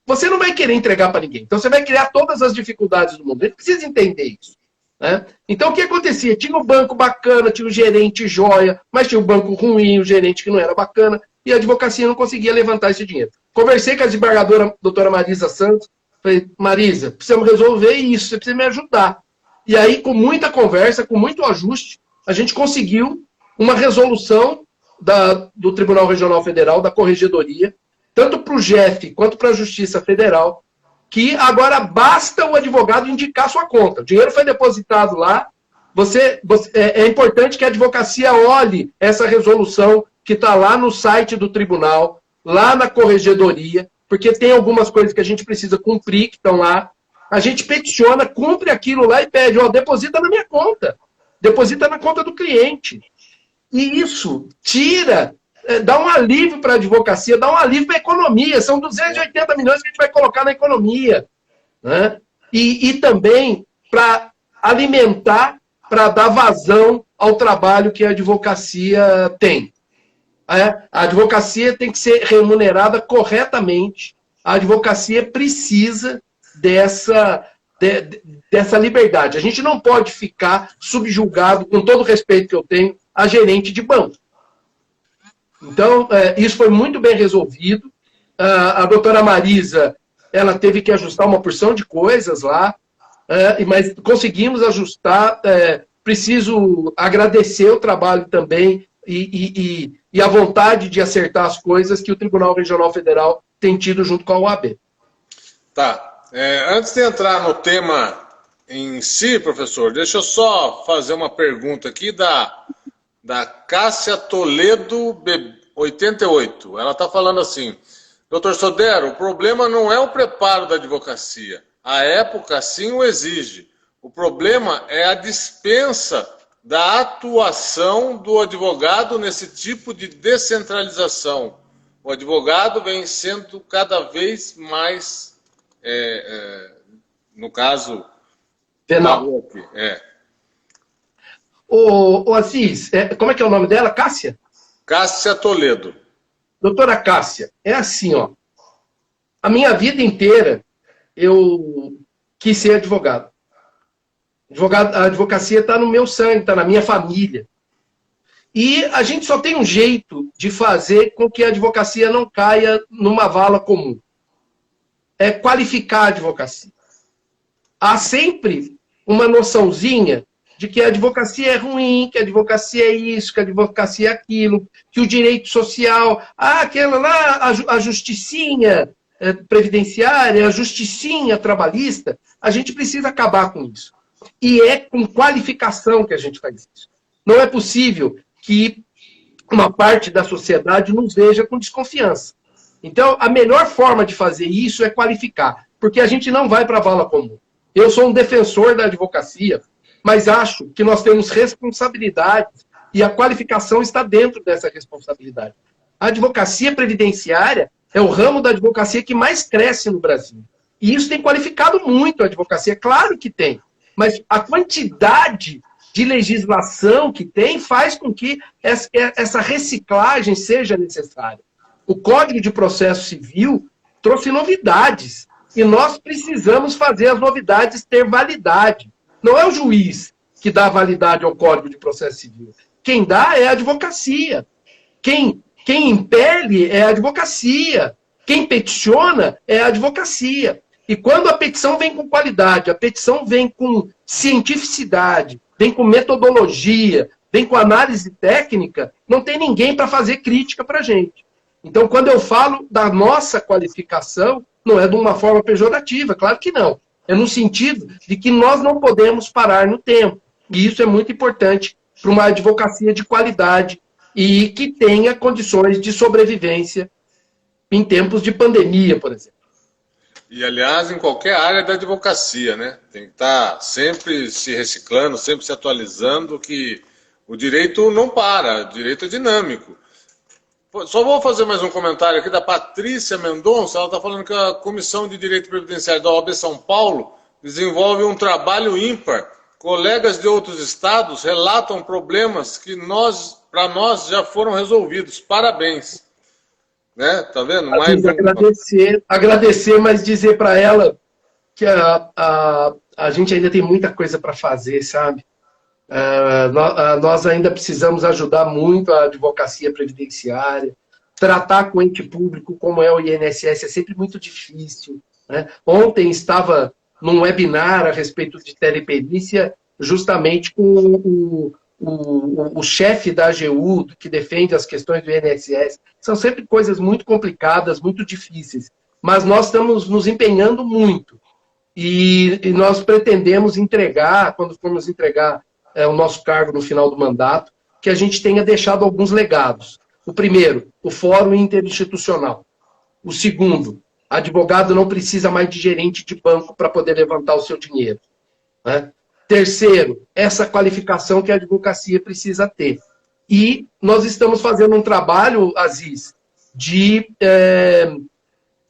Você não vai querer entregar para ninguém. Então você vai criar todas as dificuldades do mundo. Ele precisa entender isso. Né? Então o que acontecia? Tinha um banco bacana, tinha um gerente joia, mas tinha um banco ruim, um gerente que não era bacana, e a advocacia não conseguia levantar esse dinheiro. Conversei com a desembargadora doutora Marisa Santos, falei, Marisa, precisamos resolver isso, você precisa me ajudar. E aí, com muita conversa, com muito ajuste, a gente conseguiu uma resolução do Tribunal Regional Federal, da Corregedoria, tanto para o JEF quanto para a Justiça Federal, que agora basta o advogado indicar sua conta. O dinheiro foi depositado lá, é importante que a advocacia olhe essa resolução que está lá no site do tribunal, lá na corregedoria, porque tem algumas coisas que a gente precisa cumprir, que estão lá. A gente peticiona, cumpre aquilo lá e pede, ó, deposita na minha conta, deposita na conta do cliente. E isso tira, dá um alívio para a advocacia, dá um alívio para a economia. São 280 milhões que a gente vai colocar na economia, né? E também para alimentar, para dar vazão ao trabalho que a advocacia tem. A advocacia tem que ser remunerada corretamente. A advocacia precisa dessa liberdade. A gente não pode ficar subjugado, com todo o respeito que eu tenho, a gerente de banco. Então, isso foi muito bem resolvido. A doutora Marisa, ela teve que ajustar uma porção de coisas lá, mas conseguimos ajustar. Preciso agradecer o trabalho também e a vontade de acertar as coisas que o Tribunal Regional Federal tem tido junto com a OAB. Tá. Antes de entrar no tema em si, professor, deixa eu só fazer uma pergunta aqui da Cássia Toledo 88. Ela está falando assim: doutor Sodero, o problema não é o preparo da advocacia. A época sim o exige. O problema é a dispensa da atuação do advogado nesse tipo de descentralização. O advogado vem sendo cada vez mais, no caso... Penal. Ô Assis, como é que é o nome dela? Cássia? Cássia Toledo. Doutora Cássia, é assim, ó. A minha vida inteira eu quis ser advogado. A advocacia está no meu sangue, está na minha família. E a gente só tem um jeito de fazer com que a advocacia não caia numa vala comum. É qualificar a advocacia. Há sempre uma noçãozinha de que a advocacia é ruim, que a advocacia é isso, que a advocacia é aquilo, que o direito social, aquela lá, a justicinha previdenciária, a justicinha trabalhista, a gente precisa acabar com isso. E é com qualificação que a gente faz isso. Não é possível que uma parte da sociedade nos veja com desconfiança. Então, a melhor forma de fazer isso é qualificar, porque a gente não vai para a vala comum. Eu sou um defensor da advocacia, mas acho que nós temos responsabilidades e a qualificação está dentro dessa responsabilidade. A advocacia previdenciária é o ramo da advocacia que mais cresce no Brasil. E isso tem qualificado muito a advocacia, claro que tem. Mas a quantidade de legislação que tem faz com que essa reciclagem seja necessária. O Código de Processo Civil trouxe novidades. E nós precisamos fazer as novidades ter validade. Não é o juiz que dá validade ao Código de Processo Civil. Quem dá é a advocacia. Quem impele é a advocacia. Quem peticiona é a advocacia. E quando a petição vem com qualidade, a petição vem com cientificidade, vem com metodologia, vem com análise técnica, não tem ninguém para fazer crítica para a gente. Então, quando eu falo da nossa qualificação, não é de uma forma pejorativa, claro que não. É no sentido de que nós não podemos parar no tempo. E isso é muito importante para uma advocacia de qualidade e que tenha condições de sobrevivência em tempos de pandemia, por exemplo. E, aliás, em qualquer área da advocacia, né? Tem que estar sempre se reciclando, sempre se atualizando, que o direito não para, o direito é dinâmico. Só vou fazer mais um comentário aqui da Patrícia Mendonça. Ela está falando que a Comissão de Direito Previdenciário da OAB São Paulo desenvolve um trabalho ímpar. Colegas de outros estados relatam problemas que para nós já foram resolvidos. Parabéns. Né? Tá vendo? Mais agradecer, mas dizer para ela que a gente ainda tem muita coisa para fazer, sabe? Nós ainda precisamos ajudar muito a advocacia previdenciária. Tratar com o ente público, como é o INSS, é sempre muito difícil. Né? Ontem estava num webinar a respeito de teleperícia, justamente com o chefe da AGU, que defende as questões do INSS. São sempre coisas muito complicadas, muito difíceis. Mas nós estamos nos empenhando muito. E nós pretendemos entregar, quando formos entregar o nosso cargo no final do mandato, que a gente tenha deixado alguns legados. O primeiro, o fórum interinstitucional. O segundo, advogado não precisa mais de gerente de banco para poder levantar o seu dinheiro, né? Terceiro, essa qualificação que a advocacia precisa ter. E nós estamos fazendo um trabalho, Aziz, de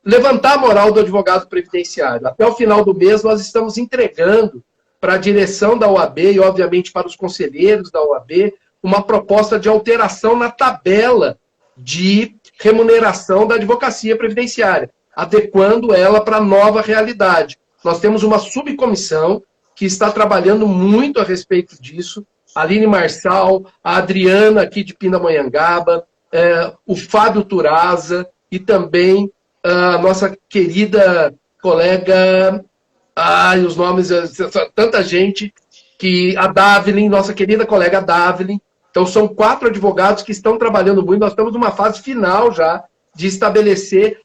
levantar a moral do advogado previdenciário. Até o final do mês, nós estamos entregando para a direção da OAB e, obviamente, para os conselheiros da OAB, uma proposta de alteração na tabela de remuneração da advocacia previdenciária, adequando ela para a nova realidade. Nós temos uma subcomissão que está trabalhando muito a respeito disso, a Aline Marçal, a Adriana aqui de Pindamonhangaba, o Fábio Turaza e também a nossa querida colega, os nomes, tanta gente, que a Davilin, nossa querida colega Davilin. Então são 4 advogados que estão trabalhando muito, nós estamos numa fase final já de estabelecer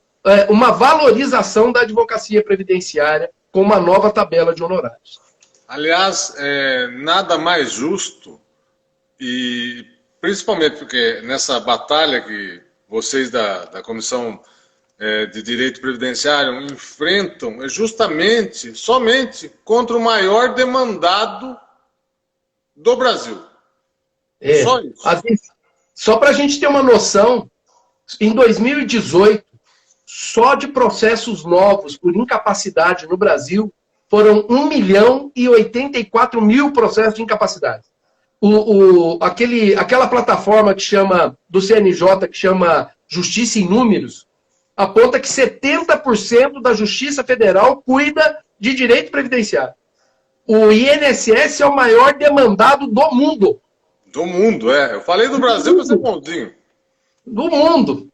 uma valorização da advocacia previdenciária com uma nova tabela de honorários. Aliás, nada mais justo, e principalmente porque nessa batalha que vocês da Comissão de Direito Previdenciário enfrentam, é justamente, somente contra o maior demandado do Brasil. Só isso. Só para a gente ter uma noção, em 2018, só de processos novos por incapacidade no Brasil, foram 1.084.000 processos de incapacidade. Aquela plataforma que chama, do CNJ, que chama Justiça em Números, aponta que 70% da Justiça Federal cuida de direito previdenciário. O INSS é o maior demandado do mundo. Do mundo, Eu falei do Brasil para ser bonzinho. Do mundo.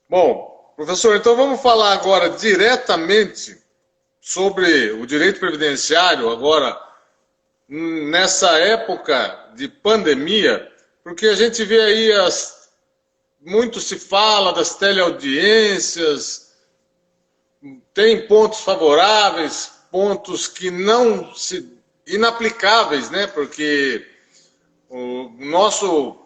Bom, professor, então vamos falar agora diretamente sobre o direito previdenciário, agora, nessa época de pandemia, porque a gente vê aí, muito se fala das teleaudiências, tem pontos favoráveis, pontos que não se... inaplicáveis, né? Porque o nosso...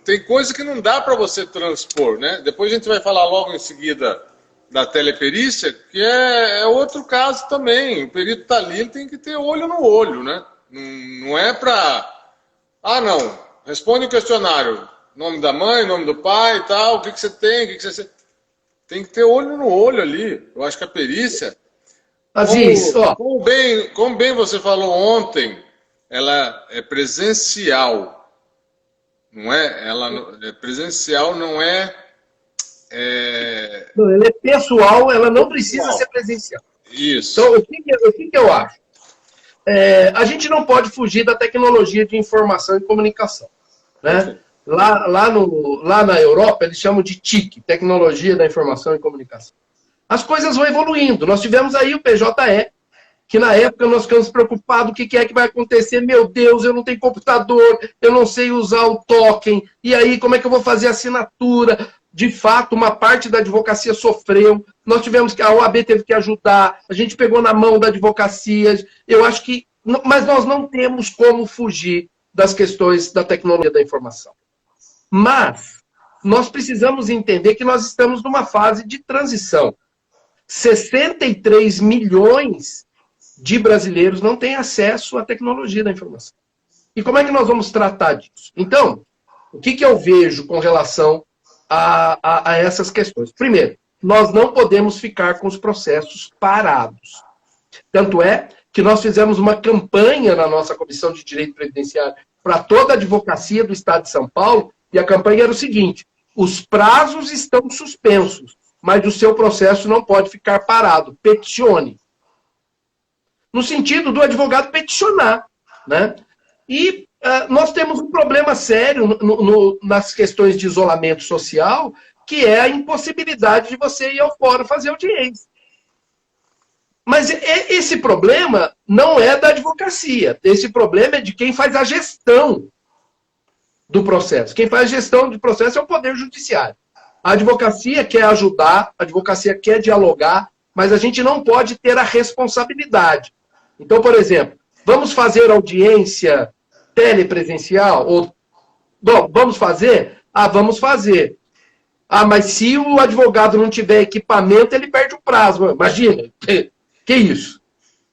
tem coisa que não dá para você transpor, né? Depois a gente vai falar logo em seguida da teleperícia, que é outro caso também. O perito está ali, ele tem que ter olho no olho, né? Não é para... não, responde o questionário, nome da mãe, nome do pai e tal, o que você tem, o que você... Tem que ter olho no olho ali. Eu acho que a perícia... Aziz, como bem você falou ontem, ela é presencial, não é? Ela é presencial, não é... Ela é pessoal, ela não precisa ser presencial. Isso. Então, o que eu acho? A gente não pode fugir da tecnologia de informação e comunicação, né? Lá na Europa, eles chamam de TIC, Tecnologia da Informação e Comunicação. As coisas vão evoluindo. Nós tivemos aí o PJE, que na época nós ficamos preocupados, o que é que vai acontecer? Meu Deus, eu não tenho computador, eu não sei usar o token, e aí como é que eu vou fazer a assinatura? De fato, uma parte da advocacia sofreu, nós tivemos que, a OAB teve que ajudar, a gente pegou na mão da advocacia, eu acho que, mas nós não temos como fugir das questões da tecnologia da informação. Mas nós precisamos entender que nós estamos numa fase de transição. 63 milhões de brasileiros não têm acesso à tecnologia da informação. E como é que nós vamos tratar disso? Então, o que eu vejo com relação a essas questões? Primeiro, nós não podemos ficar com os processos parados. Tanto é que nós fizemos uma campanha na nossa Comissão de Direito Previdenciário para toda a advocacia do Estado de São Paulo, e a campanha era o seguinte: os prazos estão suspensos, mas o seu processo não pode ficar parado. Peticione. No sentido do advogado peticionar, né? E nós temos um problema sério nas questões de isolamento social, que é a impossibilidade de você ir ao fórum fazer audiência. Mas esse problema não é da advocacia. Esse problema é de quem faz a gestão do processo. Quem faz a gestão do processo é o Poder Judiciário. A advocacia quer ajudar, a advocacia quer dialogar, mas a gente não pode ter a responsabilidade. Então, por exemplo, vamos fazer audiência telepresencial ou Bom, vamos fazer? Ah, vamos fazer. Ah, mas se o advogado não tiver equipamento, ele perde o prazo. Imagina, que isso?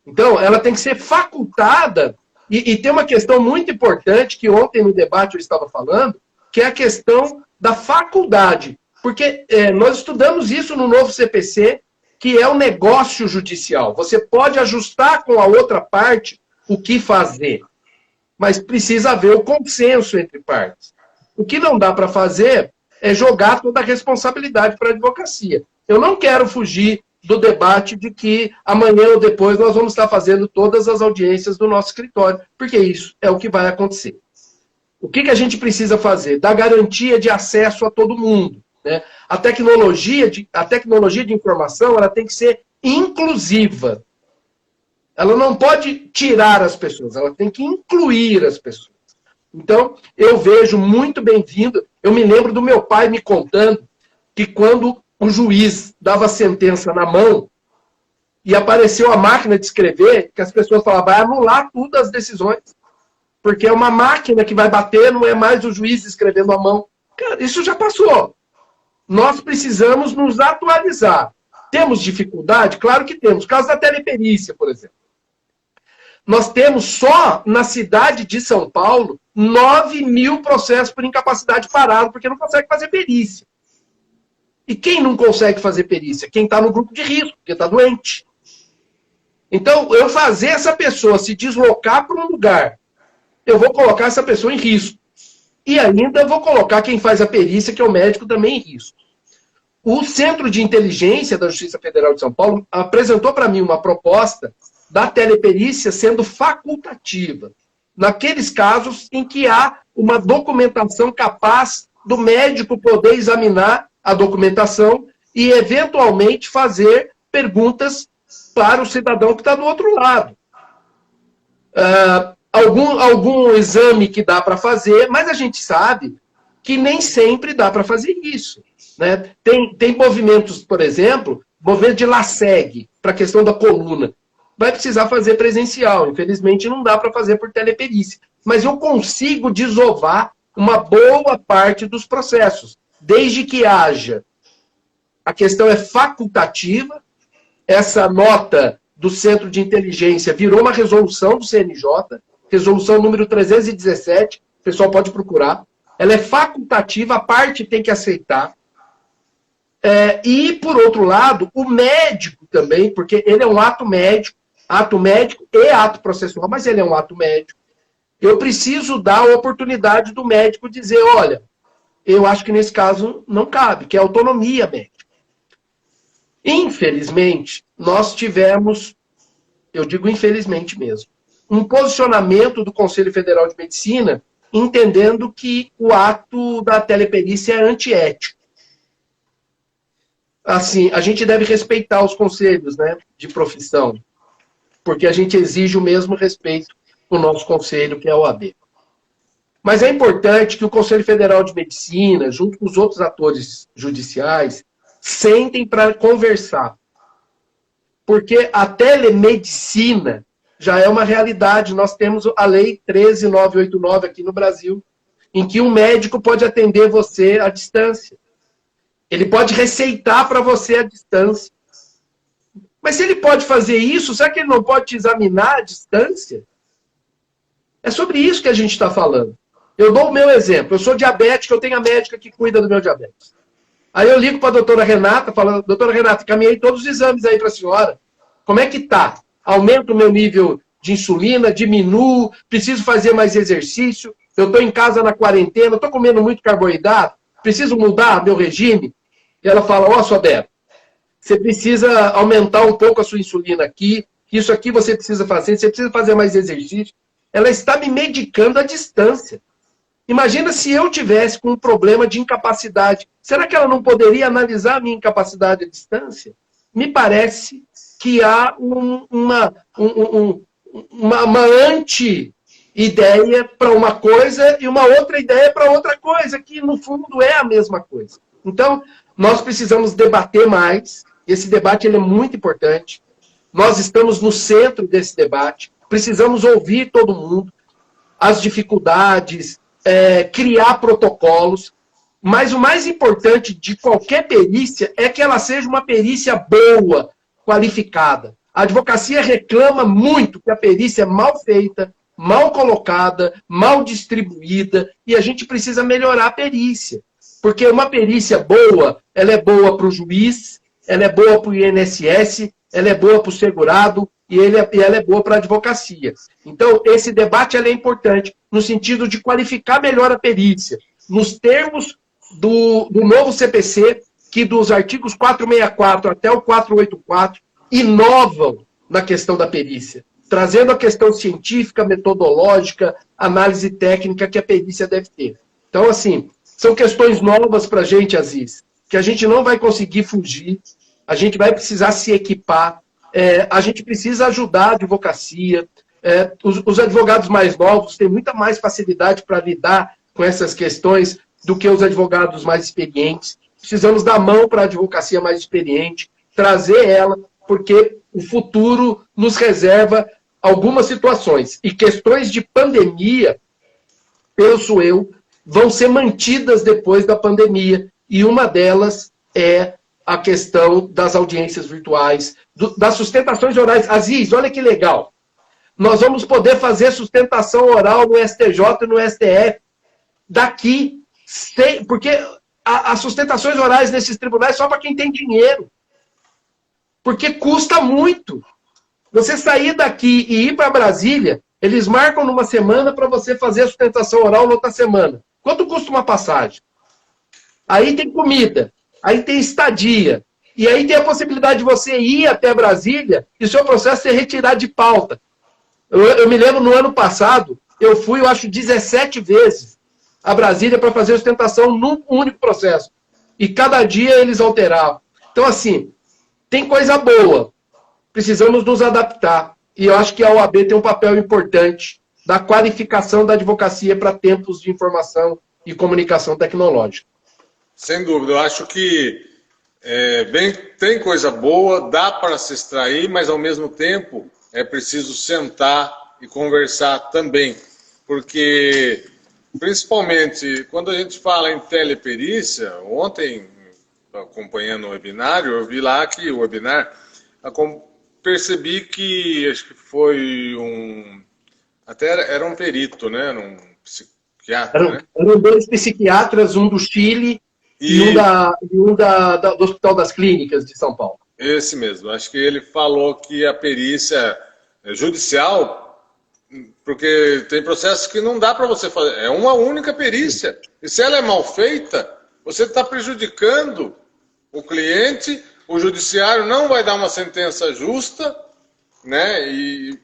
Então, ela tem que ser facultada, e tem uma questão muito importante, que ontem no debate eu estava falando, que é a questão da faculdade. Porque nós estudamos isso no novo CPC, que é o negócio judicial. Você pode ajustar com a outra parte o que fazer, mas precisa haver o consenso entre partes. O que não dá para fazer é jogar toda a responsabilidade para a advocacia. Eu não quero fugir do debate de que amanhã ou depois nós vamos estar fazendo todas as audiências do nosso escritório, porque isso é o que vai acontecer. O que a gente precisa fazer? Dar garantia de acesso a todo mundo, né? A tecnologia de informação, ela tem que ser inclusiva. Ela não pode tirar as pessoas, ela tem que incluir as pessoas. Então, eu vejo muito bem-vindo. Eu me lembro do meu pai me contando que quando o juiz dava a sentença na mão e apareceu a máquina de escrever, que as pessoas falavam, vai anular tudo as decisões. Porque é uma máquina que vai bater, não é mais o juiz escrevendo à mão. Cara, isso já passou. Nós precisamos nos atualizar. Temos dificuldade? Claro que temos. Caso da teleperícia, por exemplo. Nós temos só na cidade de São Paulo 9.000 processos por incapacidade parado, porque não consegue fazer perícia. E quem não consegue fazer perícia? Quem está no grupo de risco, porque está doente. Então, eu fazer essa pessoa se deslocar para um lugar, eu vou colocar essa pessoa em risco. E ainda vou colocar quem faz a perícia, que é o médico, também em risco. O Centro de Inteligência da Justiça Federal de São Paulo apresentou para mim uma proposta da teleperícia sendo facultativa, naqueles casos em que há uma documentação capaz do médico poder examinar a documentação e, eventualmente, fazer perguntas para o cidadão que está do outro lado. Algum exame que dá para fazer, mas a gente sabe que nem sempre dá para fazer isso, né? Tem movimentos, por exemplo, movimento de LASEG, para a questão da coluna. Vai precisar fazer presencial. Infelizmente, não dá para fazer por teleperícia. Mas eu consigo desovar uma boa parte dos processos, desde que haja. A questão é facultativa. Essa nota do Centro de Inteligência virou uma resolução do CNJ, resolução número 317, o pessoal pode procurar. Ela é facultativa, a parte tem que aceitar. E, por outro lado, o médico também, porque ele é um ato médico e ato processual, mas ele é um ato médico. Eu preciso dar a oportunidade do médico dizer, olha, eu acho que nesse caso não cabe, que é autonomia médica. Infelizmente, nós tivemos, eu digo infelizmente mesmo, um posicionamento do Conselho Federal de Medicina entendendo que o ato da teleperícia é antiético. Assim, a gente deve respeitar os conselhos, né, de profissão, porque a gente exige o mesmo respeito do nosso conselho, que é a OAB. Mas é importante que o Conselho Federal de Medicina, junto com os outros atores judiciais, sentem para conversar. Porque a telemedicina já é uma realidade. Nós temos a Lei 13.989 aqui no Brasil, em que um médico pode atender você à distância. Ele pode receitar para você à distância. Mas se ele pode fazer isso, será que ele não pode te examinar à distância? É sobre isso que a gente está falando. Eu dou o meu exemplo. Eu sou diabético, eu tenho a médica que cuida do meu diabetes. Aí eu ligo para a doutora Renata, falo, doutora Renata, caminhei todos os exames aí para a senhora. Como é que tá? Aumento o meu nível de insulina, diminuo, preciso fazer mais exercício, eu estou em casa na quarentena, estou comendo muito carboidrato, preciso mudar meu regime? E ela fala, ó, sua Débora, você precisa aumentar um pouco a sua insulina aqui, isso aqui você precisa fazer mais exercício. Ela está me medicando à distância. Imagina se eu tivesse com um problema de incapacidade. Será que ela não poderia analisar a minha incapacidade à distância? Me parece que há uma anti-ideia para uma coisa e uma outra ideia para outra coisa, que no fundo é a mesma coisa. Então, nós precisamos debater mais. Esse debate ele é muito importante. Nós estamos no centro desse debate. Precisamos ouvir todo mundo, as dificuldades, criar protocolos, mas o mais importante de qualquer perícia é que ela seja uma perícia boa, qualificada. A advocacia reclama muito que a perícia é mal feita, mal colocada, mal distribuída, e a gente precisa melhorar a perícia. Porque uma perícia boa, ela é boa para o juiz, ela é boa para o INSS, ela é boa para o segurado e ela é boa para a advocacia. Então, esse debate é importante no sentido de qualificar melhor a perícia, nos termos do novo CPC, que dos artigos 464 até o 484 inovam na questão da perícia, trazendo a questão científica, metodológica, análise técnica que a perícia deve ter. Então, assim, são questões novas para a gente, Aziz, que a gente não vai conseguir fugir, a gente vai precisar se equipar, a gente precisa ajudar a advocacia, os advogados mais novos têm muita mais facilidade para lidar com essas questões do que os advogados mais experientes. Precisamos dar mão para a advocacia mais experiente, trazer ela, porque o futuro nos reserva algumas situações. E questões de pandemia, penso eu, vão ser mantidas depois da pandemia. E uma delas é a questão das audiências virtuais, das sustentações orais. Aziz, olha que legal. Nós vamos poder fazer sustentação oral no STJ e no STF daqui, porque as sustentações orais nesses tribunais só para quem tem dinheiro. Porque custa muito. Você sair daqui e ir para Brasília, eles marcam numa semana para você fazer a sustentação oral na outra semana. Quanto custa uma passagem? Aí tem comida, aí tem estadia, e aí tem a possibilidade de você ir até Brasília e o seu processo ser retirado de pauta. Eu me lembro, no ano passado, eu fui, eu acho, 17 vezes a Brasília para fazer a sustentação num único processo. E cada dia eles alteravam. Então, assim, tem coisa boa. Precisamos nos adaptar. E eu acho que a OAB tem um papel importante da qualificação da advocacia para tempos de informação e comunicação tecnológica. Sem dúvida. Eu acho que tem coisa boa, dá para se extrair, mas ao mesmo tempo é preciso sentar e conversar também. Porque, principalmente, quando a gente fala em teleperícia, ontem, acompanhando o webinário, eu vi lá que o webinar, percebi que, acho que foi até era um perito, né? Um psiquiatra, né? Eram dois psiquiatras, um do Chile e um do Hospital das Clínicas de São Paulo. Esse mesmo. Acho que ele falou que a perícia judicial, porque tem processos que não dá para você fazer, é uma única perícia. E se ela é mal feita, você está prejudicando o cliente, o judiciário não vai dar uma sentença justa, né? E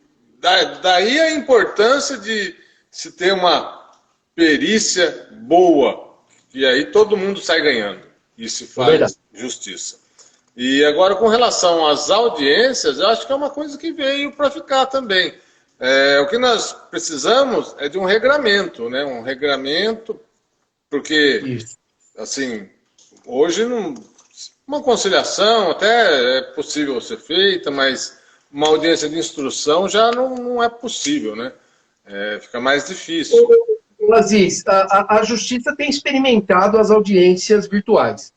daí a importância de se ter uma perícia boa, e aí todo mundo sai ganhando e se faz justiça. E agora, com relação às audiências, eu acho que é uma coisa que veio para ficar também. O que nós precisamos é de um regramento, né? Um regramento, porque, assim, hoje uma conciliação até é possível ser feita, mas uma audiência de instrução já não é possível, né? Fica mais difícil. Aziz, a Justiça tem experimentado as audiências virtuais.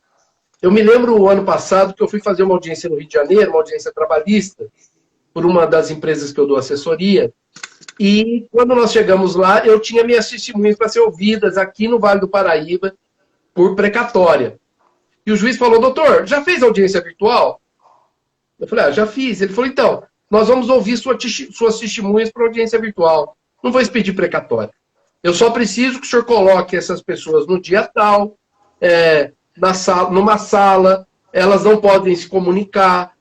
Eu me lembro o ano passado que eu fui fazer uma audiência no Rio de Janeiro, uma audiência trabalhista, por uma das empresas que eu dou assessoria, e quando nós chegamos lá, eu tinha minhas testemunhas para ser ouvidas aqui no Vale do Paraíba por precatória. E o juiz falou: doutor, já fez audiência virtual? Eu falei: já fiz. Ele falou: então, nós vamos ouvir suas testemunhas para audiência virtual. Não vou expedir precatória. Eu só preciso que o senhor coloque essas pessoas no dia tal, numa sala, elas não podem se comunicar.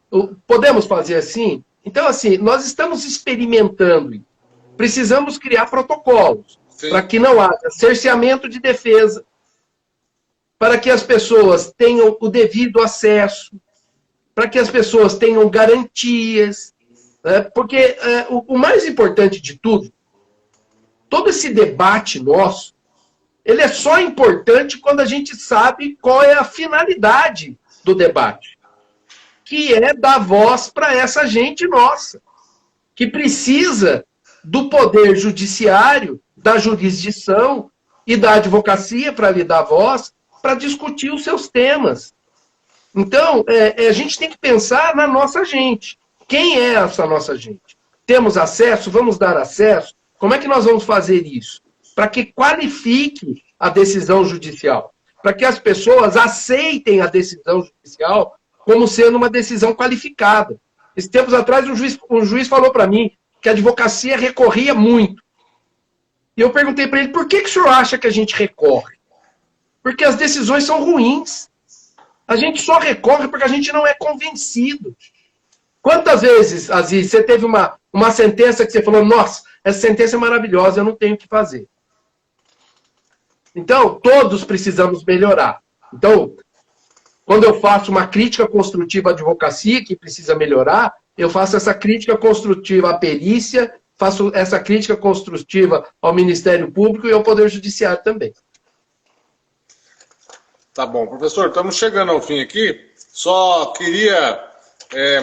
Podemos fazer assim? Então, assim, nós estamos experimentando. Precisamos criar protocolos para que não haja cerceamento de defesa, para que as pessoas tenham o devido acesso, para que as pessoas tenham garantias. Né? Porque o mais importante de tudo, todo esse debate nosso, ele é só importante quando a gente sabe qual é a finalidade do debate, que é dar voz para essa gente nossa, que precisa do poder judiciário, da jurisdição, e da advocacia para lhe dar voz, para discutir os seus temas. Então, a gente tem que pensar na nossa gente. Quem é essa nossa gente? Temos acesso? Vamos dar acesso? Como é que nós vamos fazer isso? Para que qualifique a decisão judicial. Para que as pessoas aceitem a decisão judicial como sendo uma decisão qualificada. Esses tempos atrás, um juiz falou para mim que a advocacia recorria muito. E eu perguntei para ele, por que o senhor acha que a gente recorre? Porque as decisões são ruins. A gente só recorre porque a gente não é convencido. Quantas vezes, Aziz, você teve uma sentença que você falou, nossa, essa sentença é maravilhosa, eu não tenho o que fazer. Então, todos precisamos melhorar. Então, quando eu faço uma crítica construtiva à advocacia, que precisa melhorar, eu faço essa crítica construtiva à perícia, faço essa crítica construtiva ao Ministério Público e ao Poder Judiciário também. Tá bom, professor, estamos chegando ao fim aqui. Só queria,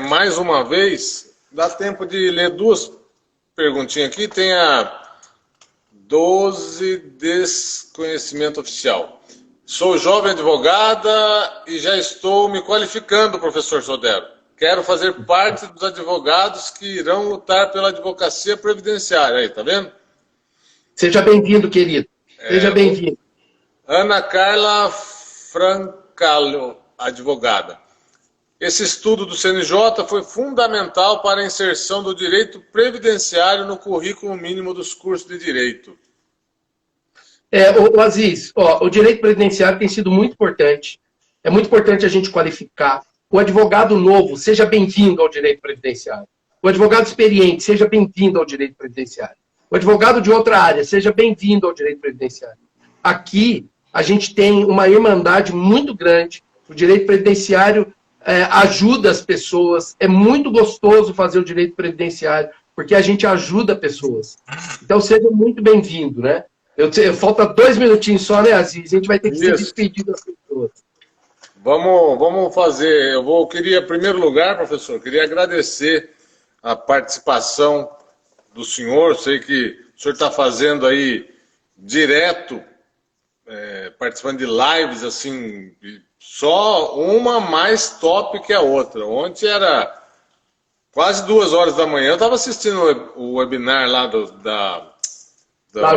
mais uma vez, dar tempo de ler duas perguntinhas aqui. Tem a 12, desconhecimento oficial. Sou jovem advogada e já estou me qualificando, professor Sodero. Quero fazer parte dos advogados que irão lutar pela advocacia previdenciária. Aí, tá vendo? Seja bem-vindo, querido. Seja bem-vindo. Ana Carla Francalho, advogada. Esse estudo do CNJ foi fundamental para a inserção do direito previdenciário no currículo mínimo dos cursos de direito. Aziz, o direito previdenciário tem sido muito importante. É muito importante a gente qualificar. O advogado novo, seja bem-vindo ao direito previdenciário. O advogado experiente, seja bem-vindo ao direito previdenciário. O advogado de outra área, seja bem-vindo ao direito previdenciário. Aqui, a gente tem uma irmandade muito grande. O direito previdenciário ajuda as pessoas. É muito gostoso fazer o direito previdenciário, porque a gente ajuda pessoas. Então, seja muito bem-vindo, né? Falta 2 minutinhos só, né, Aziz? A gente vai ter que se despedir das pessoas. Vamos fazer. Queria, em primeiro lugar, professor, queria agradecer a participação do senhor. Sei que o senhor está fazendo aí direto, participando de lives, assim, só uma mais top que a outra. Ontem era quase 2 horas da manhã. Eu estava assistindo o webinar lá da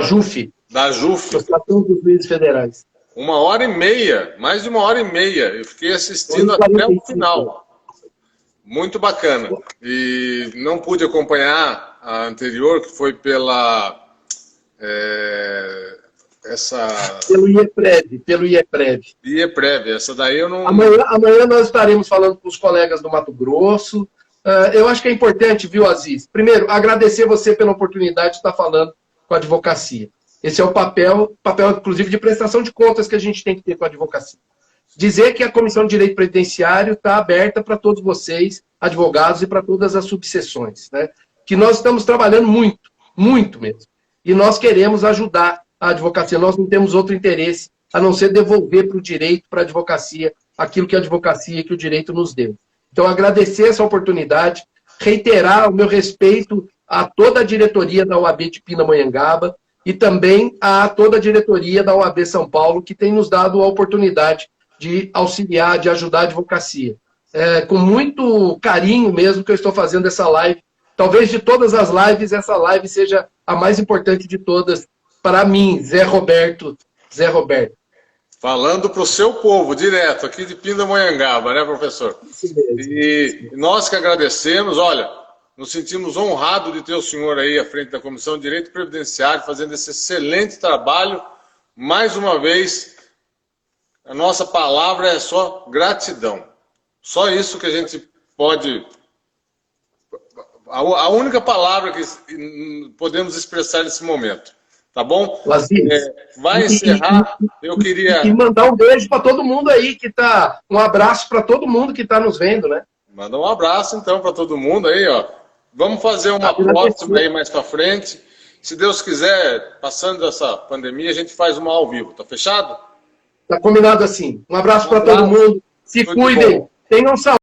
JUF. Da JUF. Associação dos Juízes Federais. 1h30, mais de 1h30. Eu fiquei assistindo até o final. Muito bacana. E não pude acompanhar a anterior, que foi pelo IEPREV. IEPREV, essa daí eu não... Amanhã nós estaremos falando com os colegas do Mato Grosso. Eu acho que é importante, viu, Aziz? Primeiro, agradecer você pela oportunidade de estar falando com a advocacia. Esse é o papel, inclusive, de prestação de contas que a gente tem que ter com a advocacia. Dizer que a Comissão de Direito Previdenciário está aberta para todos vocês, advogados, e para todas as subseções, né? Que nós estamos trabalhando muito, muito mesmo. E nós queremos ajudar a advocacia. Nós não temos outro interesse a não ser devolver para o direito, para a advocacia, aquilo que a advocacia e que o direito nos deu. Então, agradecer essa oportunidade, reiterar o meu respeito a toda a diretoria da OAB de Pindamonhangaba e também a toda a diretoria da OAB São Paulo, que tem nos dado a oportunidade de auxiliar, de ajudar a advocacia. Com muito carinho mesmo que eu estou fazendo essa live. Talvez de todas as lives, essa live seja a mais importante de todas para mim, Zé Roberto. Falando para o seu povo, direto, aqui de Pindamonhangaba, né, professor? Sim mesmo. E nós que agradecemos, olha, nos sentimos honrados de ter o senhor aí à frente da Comissão de Direito Previdenciário, fazendo esse excelente trabalho. Mais uma vez, a nossa palavra é só gratidão. Só isso que a gente pode... A única palavra que podemos expressar nesse momento. Tá bom? Vai encerrar. Eu queria... E mandar um beijo para todo mundo aí que tá... Um abraço para todo mundo que está nos vendo, né? Manda um abraço, então, para todo mundo aí, ó. Vamos fazer uma próxima aí mais para frente. Se Deus quiser, passando essa pandemia, a gente faz uma ao vivo. Tá fechado? Tá combinado assim. Um abraço para todo mundo. Se cuidem. Tenham saúde.